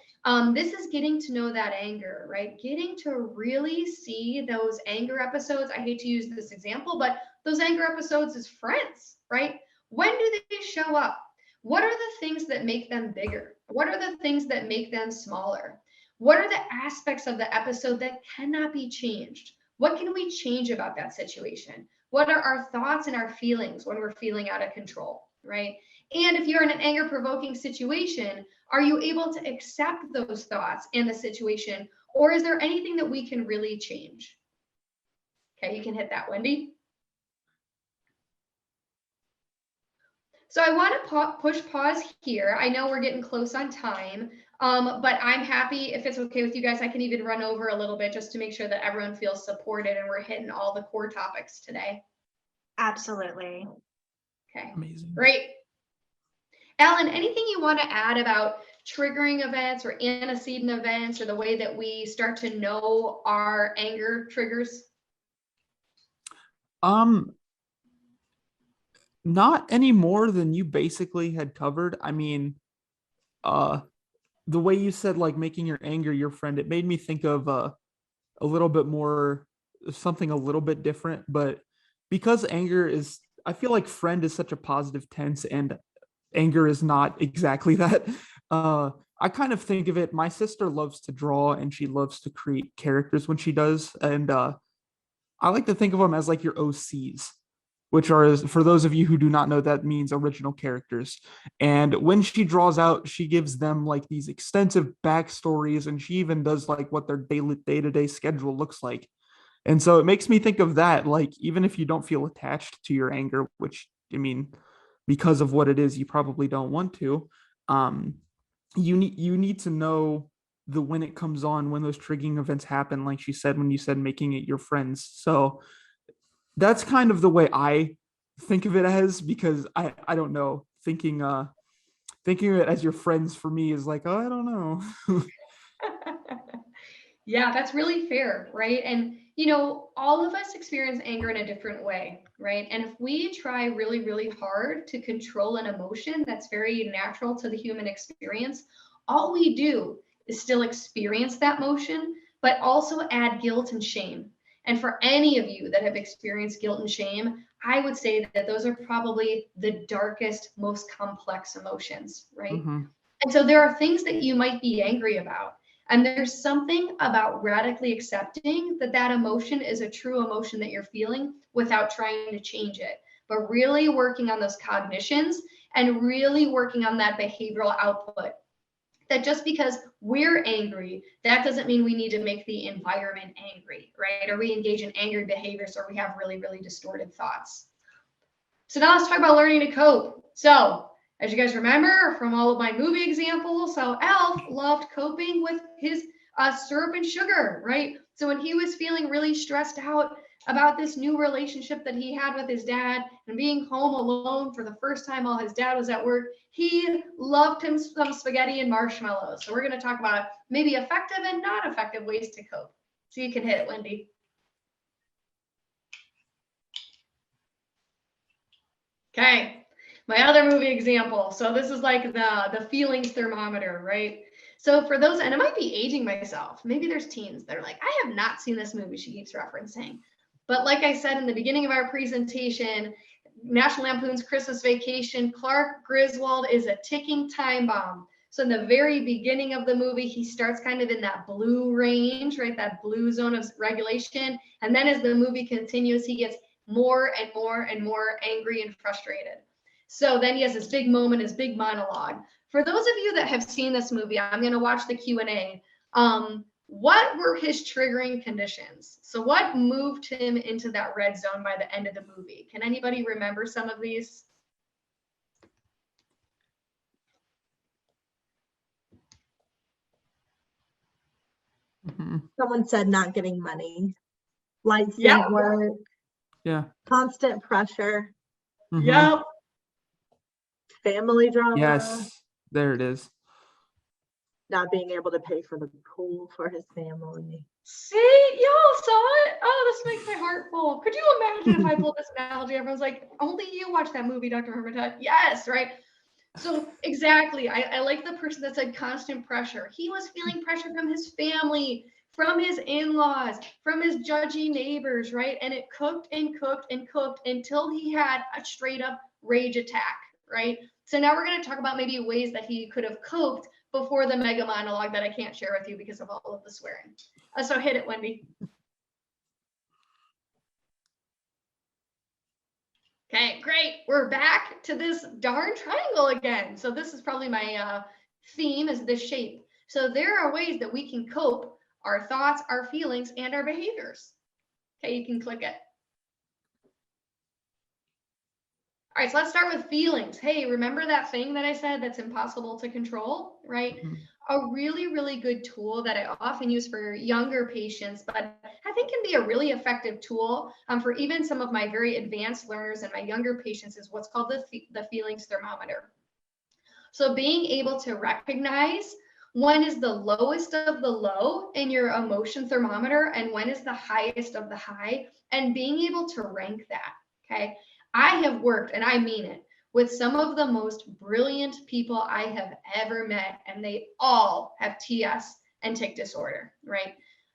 This is getting to know that anger, right? Getting to really see those anger episodes. I hate to use this example, but those anger episodes as friends, right? When do they show up? What are the things that make them bigger? What are the things that make them smaller? What are the aspects of the episode that cannot be changed? What can we change about that situation? What are our thoughts and our feelings when we're feeling out of control, right? And if you're in an anger provoking situation, are you able to accept those thoughts and the situation, or is there anything that we can really change? Okay, you can hit that, Wendy. So I want to push pause here. I know we're getting close on time, but I'm happy, if it's okay with you guys, I can even run over a little bit just to make sure that everyone feels supported and we're hitting all the core topics today. Absolutely. Okay, Amazing. great. Alan, anything you want to add about triggering events or antecedent events or the way that we start to know our anger triggers? Not any more than you basically had covered. I mean, the way you said like making your anger your friend, it made me think of a little bit more, something a little bit different. But because anger is, I feel like friend is such a positive tense and anger is not exactly that. I kind of think of it, my sister loves to draw and she loves to create characters when she does. And I like to think of them as like your OCs, which are, for those of you who do not know, that means original characters. And when she draws out, she gives them like these extensive backstories, and she even does like what their day-to-day schedule looks like. And so it makes me think of that, like, even if you don't feel attached to your anger, which, I mean, because of what it is, you probably don't want to, you need to know the when it comes on, when those triggering events happen, like she said, when you said making it your friends. So that's kind of the way I think of it as, because I don't know, thinking of it as your friends for me is like, oh, I don't know. Yeah, that's really fair, right? And, you know, all of us experience anger in a different way, right? And if we try really, really hard to control an emotion that's very natural to the human experience, all we do is still experience that motion, but also add guilt and shame. And for any of you that have experienced guilt and shame, I would say that those are probably the darkest, most complex emotions, right? Mhm. And so there are things that you might be angry about. And there's something about radically accepting that that emotion is a true emotion that you're feeling without trying to change it, but really working on those cognitions and really working on that behavioral output. That just because we're angry, that doesn't mean we need to make the environment angry, right? Or we engage in angry behaviors, or we have really, really distorted thoughts. So now let's talk about learning to cope. So as you guys remember from all of my movie examples, how Elf loved coping with his syrup and sugar, right? So when he was feeling really stressed out about this new relationship that he had with his dad and being home alone for the first time while his dad was at work, he loved him some spaghetti and marshmallows. So we're going to talk about maybe effective and not effective ways to cope. So you can hit it, Wendy. Okay, my other movie example. So this is like the feelings thermometer, right? So for those, and it might be aging myself, maybe there's teens that are like, I have not seen this movie she keeps referencing. But like I said in the beginning of our presentation, National Lampoon's Christmas Vacation, Clark Griswold is a ticking time bomb. So in the very beginning of the movie, he starts kind of in that blue range, right? That blue zone of regulation. And then as the movie continues, he gets more and more and more angry and frustrated. So then he has this big moment, his big monologue. For those of you that have seen this movie, I'm going to watch the Q&A. What were his triggering conditions? So what moved him into that red zone by the end of the movie? Can anybody remember some of these? Mhm. Someone said not getting money, lights Yep. didn't work, Yeah. constant pressure, Mhm. Yep. family drama, Yes, there it is. not being able to pay for the pool for his family. See, y'all saw it. Oh, this makes my heart full. Could you imagine if I pulled this analogy? Everyone's like, only you watch that movie, Dr. Hermitage. Yes, right. So exactly, I like the person that said constant pressure. He was feeling pressure from his family, from his in-laws, from his judgy neighbors, right? And it cooked and cooked and cooked until he had a straight up rage attack, right? So now we're going to talk about maybe ways that he could have coped before the mega monologue that I can't share with you because of all of the swearing. So hit it, Wendy. Okay, great. We're back to this darn triangle again. So this is probably my theme, is this shape. So there are ways that we can cope our thoughts, our feelings, and our behaviors. Okay, you can click it. All right, so let's start with feelings. Hey, remember that thing that I said that's impossible to control, right? Mhm. A really, really good tool that I often use for younger patients, but I think can be a really effective tool for even some of my very advanced learners and my younger patients is what's called the feelings thermometer. So being able to recognize when is the lowest of the low in your emotion thermometer and when is the highest of the high, and being able to rank that, okay? I have worked, and I mean it, with some of the most brilliant people I have ever met, and they all have TS and tic disorder, right?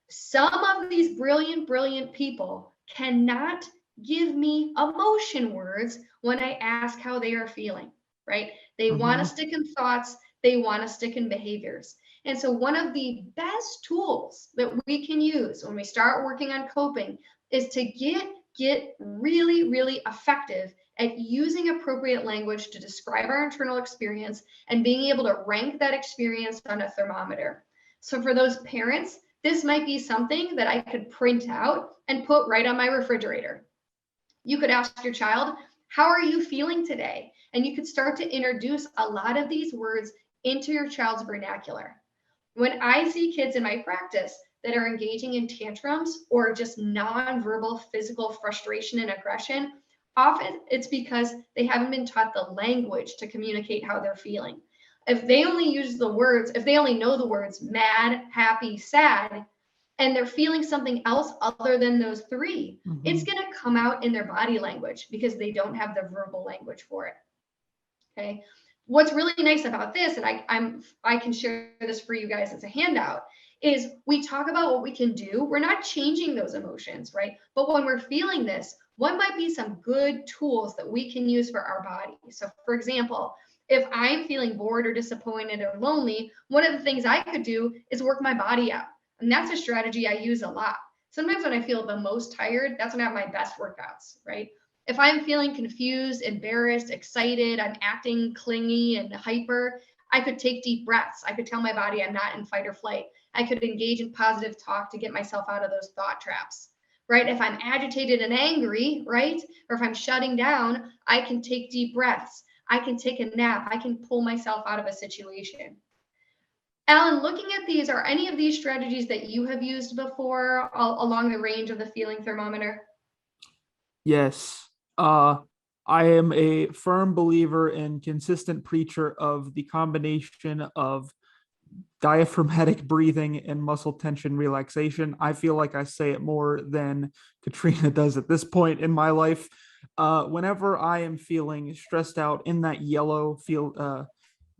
Some of these brilliant, brilliant people cannot give me emotion words when I ask how they are feeling, right? They want to stick in thoughts, they want to stick in behaviors. And so one of the best tools that we can use when we start working on coping is to get really, really effective at using appropriate language to describe our internal experience and being able to rank that experience on a thermometer. So for those parents, this might be something that I could print out and put right on my refrigerator. You could ask your child, how are you feeling today? And you could start to introduce a lot of these words into your child's vernacular. When I see kids in my practice that are engaging in tantrums or just nonverbal physical frustration and aggression, often it's because they haven't been taught the language to communicate how they're feeling. If they only use the words, if they only know the words mad, happy, sad, and they're feeling something else other than those three, it's going to come out in their body language because they don't have the verbal language for it. Okay. what's really nice about this, and I can share this for you guys as a handout, is we talk about what we can do. We're not changing those emotions, right? But when we're feeling this, what might be some good tools that we can use for our body? So for example, if I'm feeling bored or disappointed or lonely, one of the things I could do is work my body out. And that's a strategy I use a lot. Sometimes when I feel the most tired, that's when I have my best workouts, right? If I'm feeling confused, embarrassed, excited, I'm acting clingy and hyper, I could take deep breaths. I could tell my body I'm not in fight or flight. I could engage in positive talk to get myself out of those thought traps, right? If I'm agitated and angry, right? Or if I'm shutting down, I can take deep breaths. I can take a nap. I can pull myself out of a situation. Alan, looking at these, are any of these strategies that you have used before along the range of the feeling thermometer? Yes. I am a firm believer and consistent preacher of the combination of diaphragmatic breathing and muscle tension relaxation. I feel like I say it more than Katrina does at this point in my life. Whenever I am feeling stressed out in that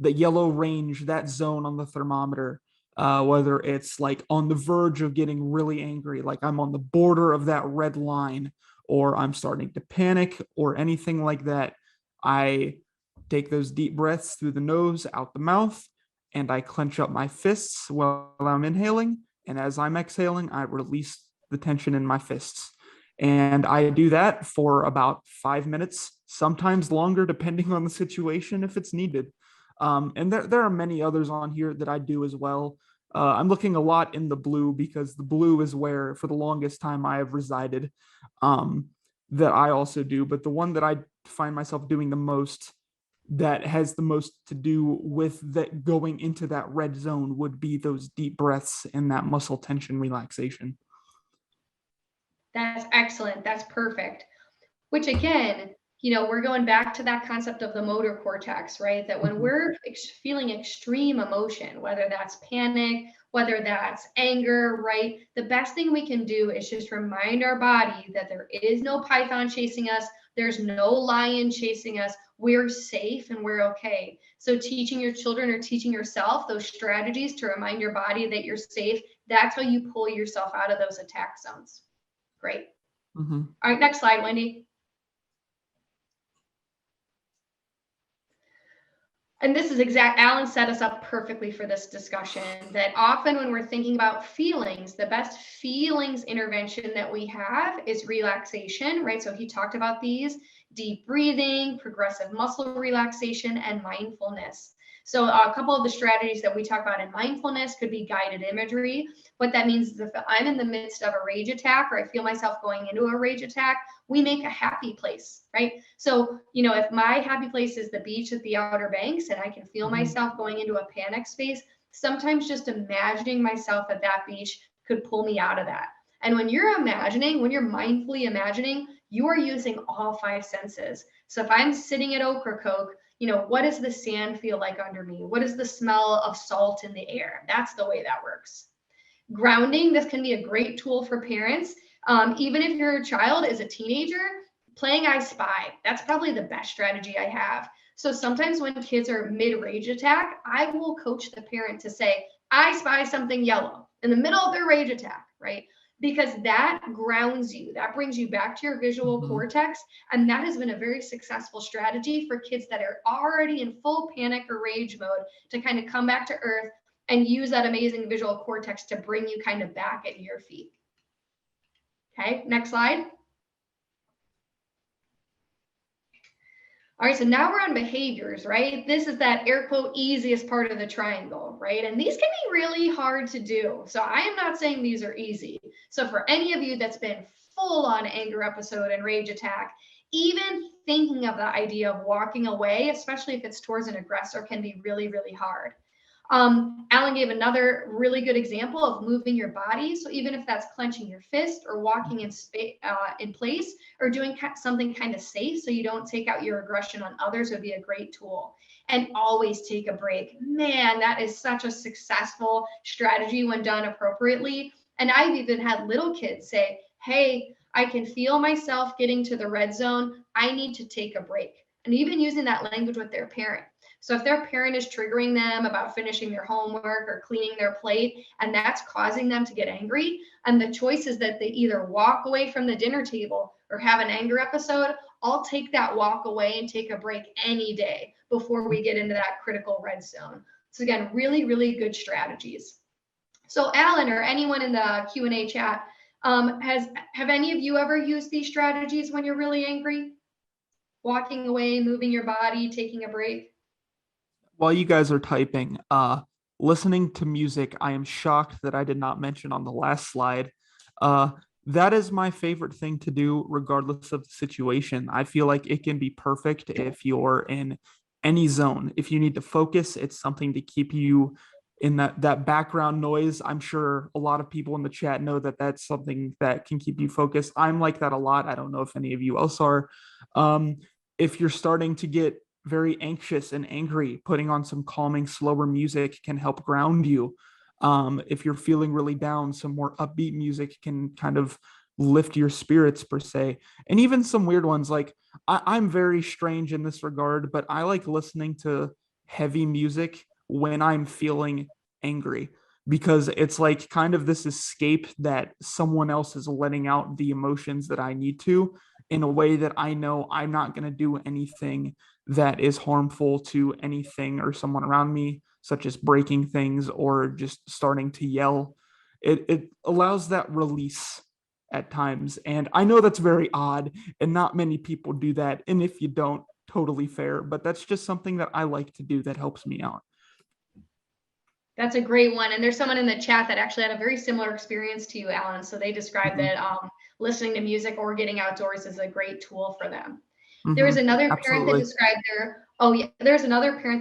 the yellow range, that zone on the thermometer, whether it's like on the verge of getting really angry, like I'm on the border of that red line, or I'm starting to panic or anything like that, I take those deep breaths through the nose, out the mouth, and I clench up my fists while I'm inhaling. And as I'm exhaling, I release the tension in my fists. And I do that for about 5 minutes, sometimes longer, depending on the situation, if it's needed. And there are many others on here that I do as well. I'm looking a lot in the blue because the blue is where, for the longest time, I have resided, that I also do. But the one that I find myself doing the most, that has the most to do with that going into that red zone, would be those deep breaths and that muscle tension relaxation. That's excellent. That's perfect. Which again, we're going back to that concept of the motor cortex, right? That when we're feeling extreme emotion, whether that's panic, whether that's anger, right? The best thing we can do is just remind our body that there is no python chasing us. There's no lion chasing us. We're safe and we're okay. So teaching your children or teaching yourself those strategies to remind your body that you're safe, that's how you pull yourself out of those attack zones. Great. All right, next slide, Wendy. And this is Alan set us up perfectly for this discussion, that often when we're thinking about feelings, the best feelings intervention that we have is relaxation, right? So he talked about these: deep breathing, progressive muscle relaxation, and mindfulness. So a couple of the strategies that we talk about in mindfulness could be guided imagery. What that means is if I'm in the midst of a rage attack, or I feel myself going into a rage attack, we make a happy place, right? So, if my happy place is the beach at the Outer Banks and I can feel myself going into a panic space, sometimes just imagining myself at that beach could pull me out of that. And when you're mindfully imagining, you are using all 5 senses. So if I'm sitting at Ocracoke, what does the sand feel like under me? What is the smell of salt in the air? That's the way that works. Grounding, this can be a great tool for parents. Even if your child is a teenager, playing I Spy, that's probably the best strategy I have. So sometimes when kids are mid-rage attack, I will coach the parent to say, I spy something yellow in the middle of their rage attack, right? Because that grounds you, that brings you back to your visual cortex. And that has been a very successful strategy for kids that are already in full panic or rage mode to kind of come back to earth and use that amazing visual cortex to bring you kind of back at your feet. Okay, next slide. All right, so now we're on behaviors, right? This is that air quote easiest part of the triangle, right? And these can be really hard to do. So I am not saying these are easy. So for any of you that's been full on anger episode and rage attack, even thinking of the idea of walking away, especially if it's towards an aggressor, can be really, really hard. Alan gave another really good example of moving your body. So even if that's clenching your fist or walking in place or doing something kind of safe so you don't take out your aggression on others, would be a great tool. And always take a break. Man, that is such a successful strategy when done appropriately. And I've even had little kids say, hey, I can feel myself getting to the red zone. I need to take a break. And even using that language with their parent. So if their parent is triggering them about finishing their homework or cleaning their plate, and that's causing them to get angry, and the choice is that they either walk away from the dinner table or have an anger episode, I'll take that walk away and take a break any day before we get into that critical red zone. So again, really, really good strategies. So Alan or anyone in the Q&A chat, have any of you ever used these strategies when you're really angry? Walking away, moving your body, taking a break? While you guys are typing, listening to music, I am shocked that I did not mention on the last slide. That is my favorite thing to do, regardless of the situation. I feel like it can be perfect if you're in any zone. If you need to focus, it's something to keep you in that background noise. I'm sure a lot of people in the chat know that that's something that can keep you focused. I'm like that a lot. I don't know if any of you else are. If you're starting to get very anxious and angry, putting on some calming, slower music can help ground you. If you're feeling really down, some more upbeat music can kind of lift your spirits per se. And even some weird ones, like I'm very strange in this regard, but I like listening to heavy music when I'm feeling angry, because it's like kind of this escape that someone else is letting out the emotions that I need to, in a way that I know I'm not going to do anything that is harmful to anything or someone around me, such as breaking things or just starting to yell. It allows that release at times. And I know that's very odd and not many people do that. And if you don't, totally fair, but that's just something that I like to do that helps me out. That's a great one. And there's someone in the chat that actually had a very similar experience to you, Alan. So they described that listening to music or getting outdoors is a great tool for them. There was another parent that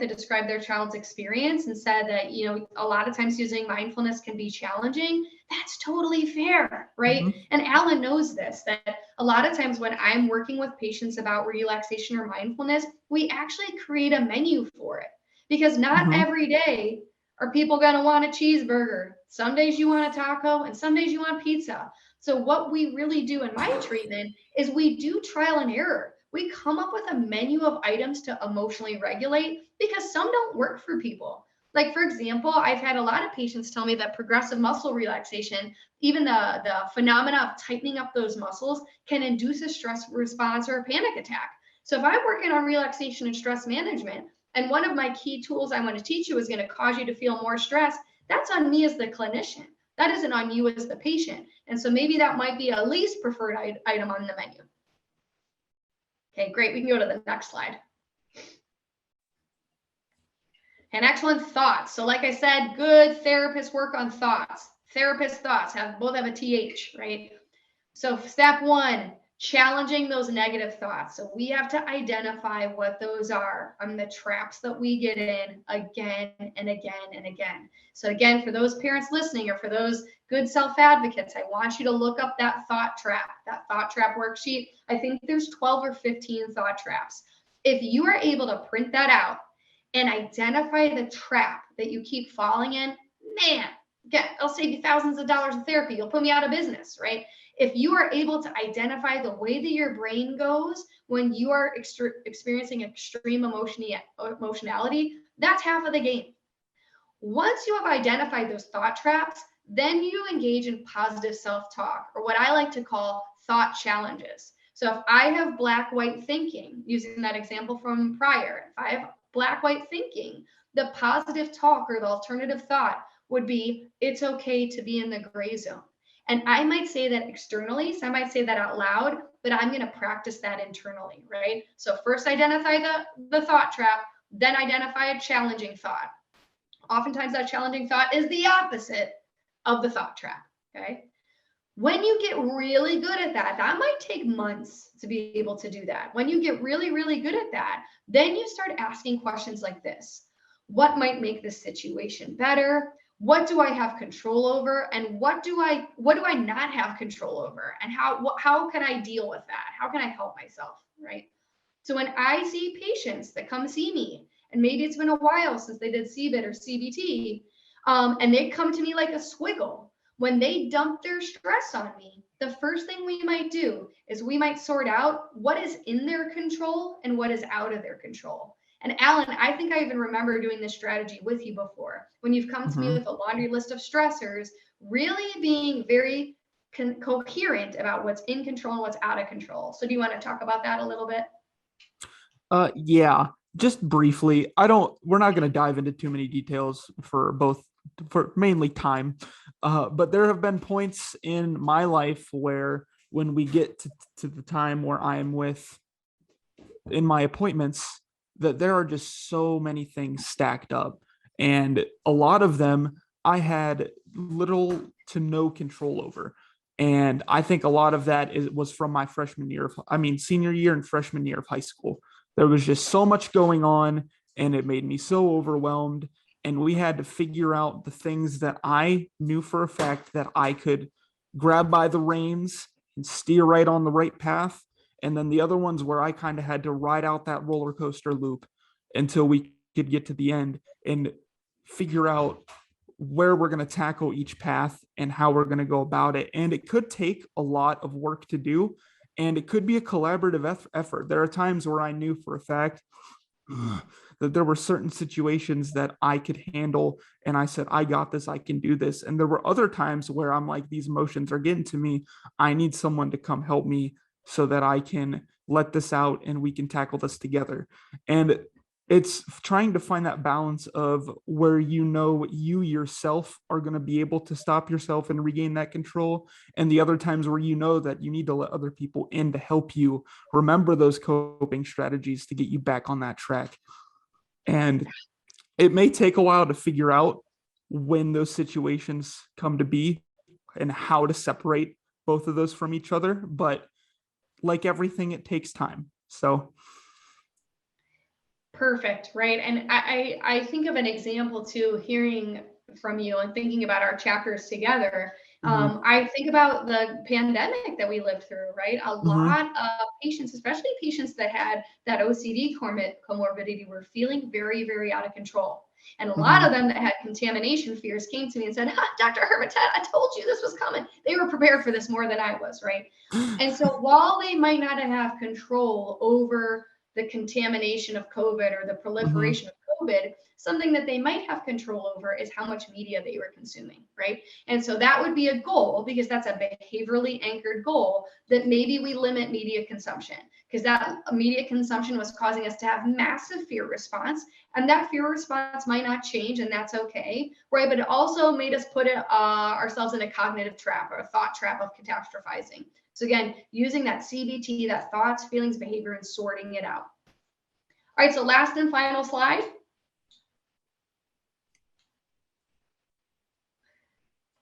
described their child's experience and said that, you know, a lot of times using mindfulness can be challenging. That's totally fair, right? And Alan knows this, that a lot of times when I'm working with patients about relaxation or mindfulness, we actually create a menu for it, because not every day are people going to want a cheeseburger. Some days you want a taco and some days you want pizza. So what we really do in my treatment is we do trial and error. We come up with a menu of items to emotionally regulate, because some don't work for people. Like, for example, I've had a lot of patients tell me that progressive muscle relaxation, even the phenomena of tightening up those muscles, can induce a stress response or a panic attack. So if I'm working on relaxation and stress management, and one of my key tools I want to teach you is going to cause you to feel more stress, that's on me as the clinician. That isn't on you as the patient. And so maybe that might be a least preferred item on the menu. Okay, great. We can go to the next slide. And next one, thoughts. So like I said, good therapists work on thoughts. Therapist thoughts both have a TH, right? So step one, challenging those negative thoughts. So we have to identify what those are and the traps that we get in again and again and again. So again, for those parents listening, or for those good self-advocates, I want you to look up that thought trap worksheet. I think there's 12 or 15 thought traps. If you are able to print that out and identify the trap that you keep falling in, man, I'll save you thousands of dollars in therapy. You'll put me out of business, right? If you are able to identify the way that your brain goes when you are experiencing extreme emotionality, that's half of the game. Once you have identified those thought traps, then you engage in positive self-talk, or what I like to call thought challenges. So if I have black-white thinking, using that example from prior, if I have black-white thinking, the positive talk or the alternative thought would be, it's okay to be in the gray zone. And I might say that externally, so I might say that out loud, but I'm going to practice that internally, right? So first identify the thought trap, then identify a challenging thought. Oftentimes that challenging thought is the opposite of the thought trap, okay? When you get really good at that, that might take months to be able to do that. When you get really, really good at that, then you start asking questions like this. What might make this situation better? What do I have control over? And what do I not have control over? And how can I deal with that? How can I help myself, right? So when I see patients that come see me, and maybe it's been a while since they did CBIT or CBT, and they come to me like a squiggle, when they dump their stress on me, the first thing we might do is we might sort out what is in their control and what is out of their control. And Alan, I think I even remember doing this strategy with you before. When you've come to me with a laundry list of stressors, really being very coherent about what's in control and what's out of control. So do you want to talk about that a little bit? Yeah, just briefly. We're not going to dive into too many details for mainly time. But there have been points in my life where when we get to the time where I'm in my appointments, that there are just so many things stacked up. And a lot of them I had little to no control over. And I think a lot of that was from my senior year and freshman year of high school. There was just so much going on, and it made me so overwhelmed. And we had to figure out the things that I knew for a fact that I could grab by the reins and steer right on the right path. And then the other ones where I kind of had to ride out that roller coaster loop until we could get to the end and figure out where we're going to tackle each path and how we're going to go about it. And it could take a lot of work to do, and it could be a collaborative effort. There are times where I knew for a fact that there were certain situations that I could handle, and I said, I got this, I can do this. And there were other times where I'm like, these emotions are getting to me. I need someone to come help me so that I can let this out and we can tackle this together. And it's trying to find that balance of where you yourself are going to be able to stop yourself and regain that control, and the other times where you know that you need to let other people in to help you remember those coping strategies to get you back on that track. And it may take a while to figure out when those situations come to be and how to separate both of those from each other, but like everything, it takes time. So perfect, right? And I think of an example too, hearing from you and thinking about our chapters together. I think about the pandemic that we lived through, right? A lot of patients, especially patients that had that OCD comorbidity, were feeling very, very out of control. And a lot of them that had contamination fears came to me and said, Dr. Hermitet, I told you this was coming. They were prepared for this more than I was, right? And so while they might not have control over the contamination of COVID or the proliferation of COVID, something that they might have control over is how much media they were consuming, right? And so that would be a goal, because that's a behaviorally anchored goal, that maybe we limit media consumption, because that media consumption was causing us to have massive fear response, and that fear response might not change, and that's okay, right? But it also made us put ourselves in a cognitive trap or a thought trap of catastrophizing. So again, using that CBT, that thoughts, feelings, behavior, and sorting it out. All right, so last and final slide.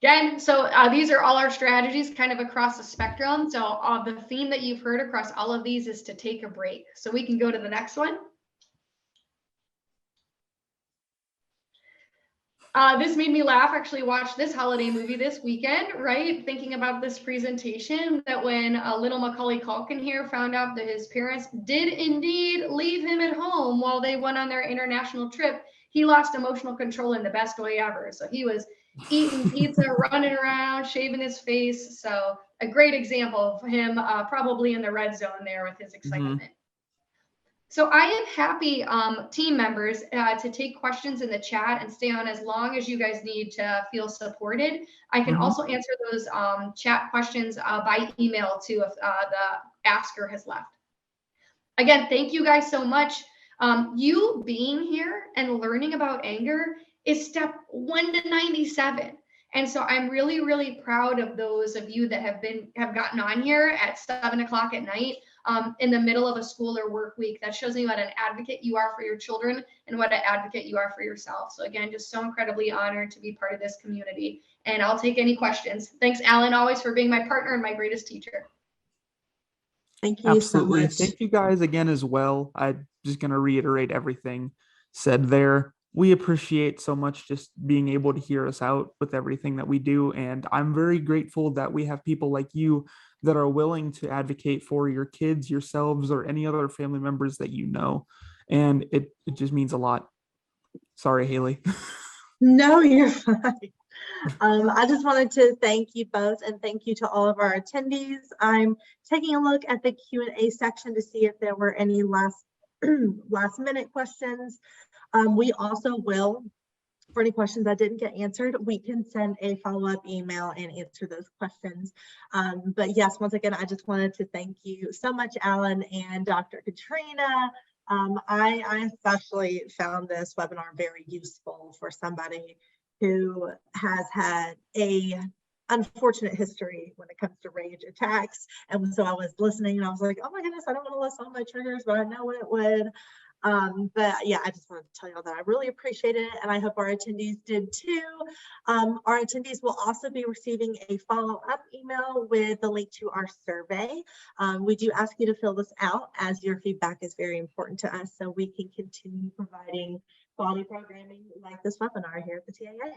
Again, so these are all our strategies kind of across the spectrum. So the theme that you've heard across all of these is to take a break. So we can go to the next one. This made me laugh. Actually watched this holiday movie this weekend, right? Thinking about this presentation, that when little Macaulay Culkin here found out that his parents did indeed leave him at home while they went on their international trip, he lost emotional control in the best way ever. So he was eating pizza, running around, shaving his face. So a great example of him probably in the red zone there with his excitement. So I am happy, team members, to take questions in the chat and stay on as long as you guys need to feel supported. I can also answer those chat questions by email too if the asker has left. Again, thank you guys so much. You being here and learning about anger is step 1 to 97. And so I'm really, really proud of those of you that have gotten on here at 7 o'clock at night in the middle of a school or work week. That shows me what an advocate you are for your children and what an advocate you are for yourself. So again, just so incredibly honored to be part of this community. And I'll take any questions. Thanks, Alan, always for being my partner and my greatest teacher. Thank you Absolutely. so much. Thank you guys again as well. I'm just going to reiterate everything said there. We appreciate so much just being able to hear us out with everything that we do. And I'm very grateful that we have people like you that are willing to advocate for your kids, yourselves, or any other family members that you know. And it just means a lot. Sorry, Haley. No, you're fine. I just wanted to thank you both, and thank you to all of our attendees. I'm taking a look at the Q&A section to see if there were any last last minute questions. We also will, for any questions that didn't get answered, we can send a follow-up email and answer those questions. But yes, once again, I just wanted to thank you so much, Alan and Dr. Katrina. I especially found this webinar very useful for somebody who has had a unfortunate history when it comes to rage attacks. And so I was listening and I was like, oh my goodness, I don't want to list all my triggers, but I know it would. But yeah, I just wanted to tell you all that I really appreciate it, and I hope our attendees did too. Our attendees will also be receiving a follow-up email with the link to our survey. We do ask you to fill this out, as your feedback is very important to us, so we can continue providing quality programming like this webinar here at the TAA.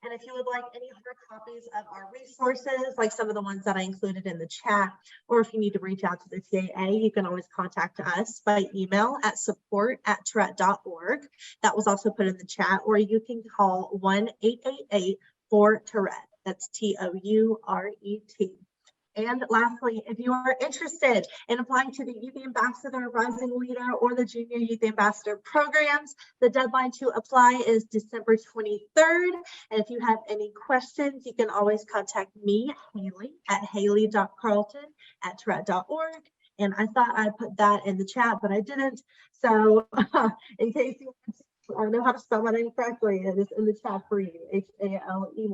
And if you would like any other copies of our resources, like some of the ones that I included in the chat, or if you need to reach out to the TAA, you can always contact us by email at support@tourette.org. That was also put in the chat, or you can call 1-888-4-TOURETTE. That's TOURET. And lastly, if you are interested in applying to the Youth Ambassador, Rising Leader, or the Junior Youth Ambassador programs, the deadline to apply is December 23rd. And if you have any questions, you can always contact me, Haley, at haley.carlton@tourette.org. And I thought I put that in the chat, but I didn't. So in case you know how to spell my name correctly, it is in the chat for you, Haley.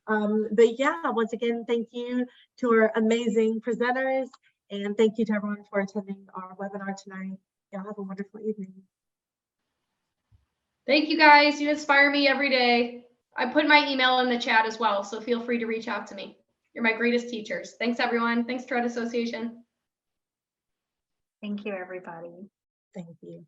But yeah, once again, thank you to our amazing presenters, and thank you to everyone for attending our webinar tonight. Y'all have a wonderful evening. Thank you guys. You inspire me every day. I put my email in the chat as well, so feel free to reach out to me. You're my greatest teachers. Thanks, everyone. Thanks, Tourette Association. Thank you, everybody. Thank you.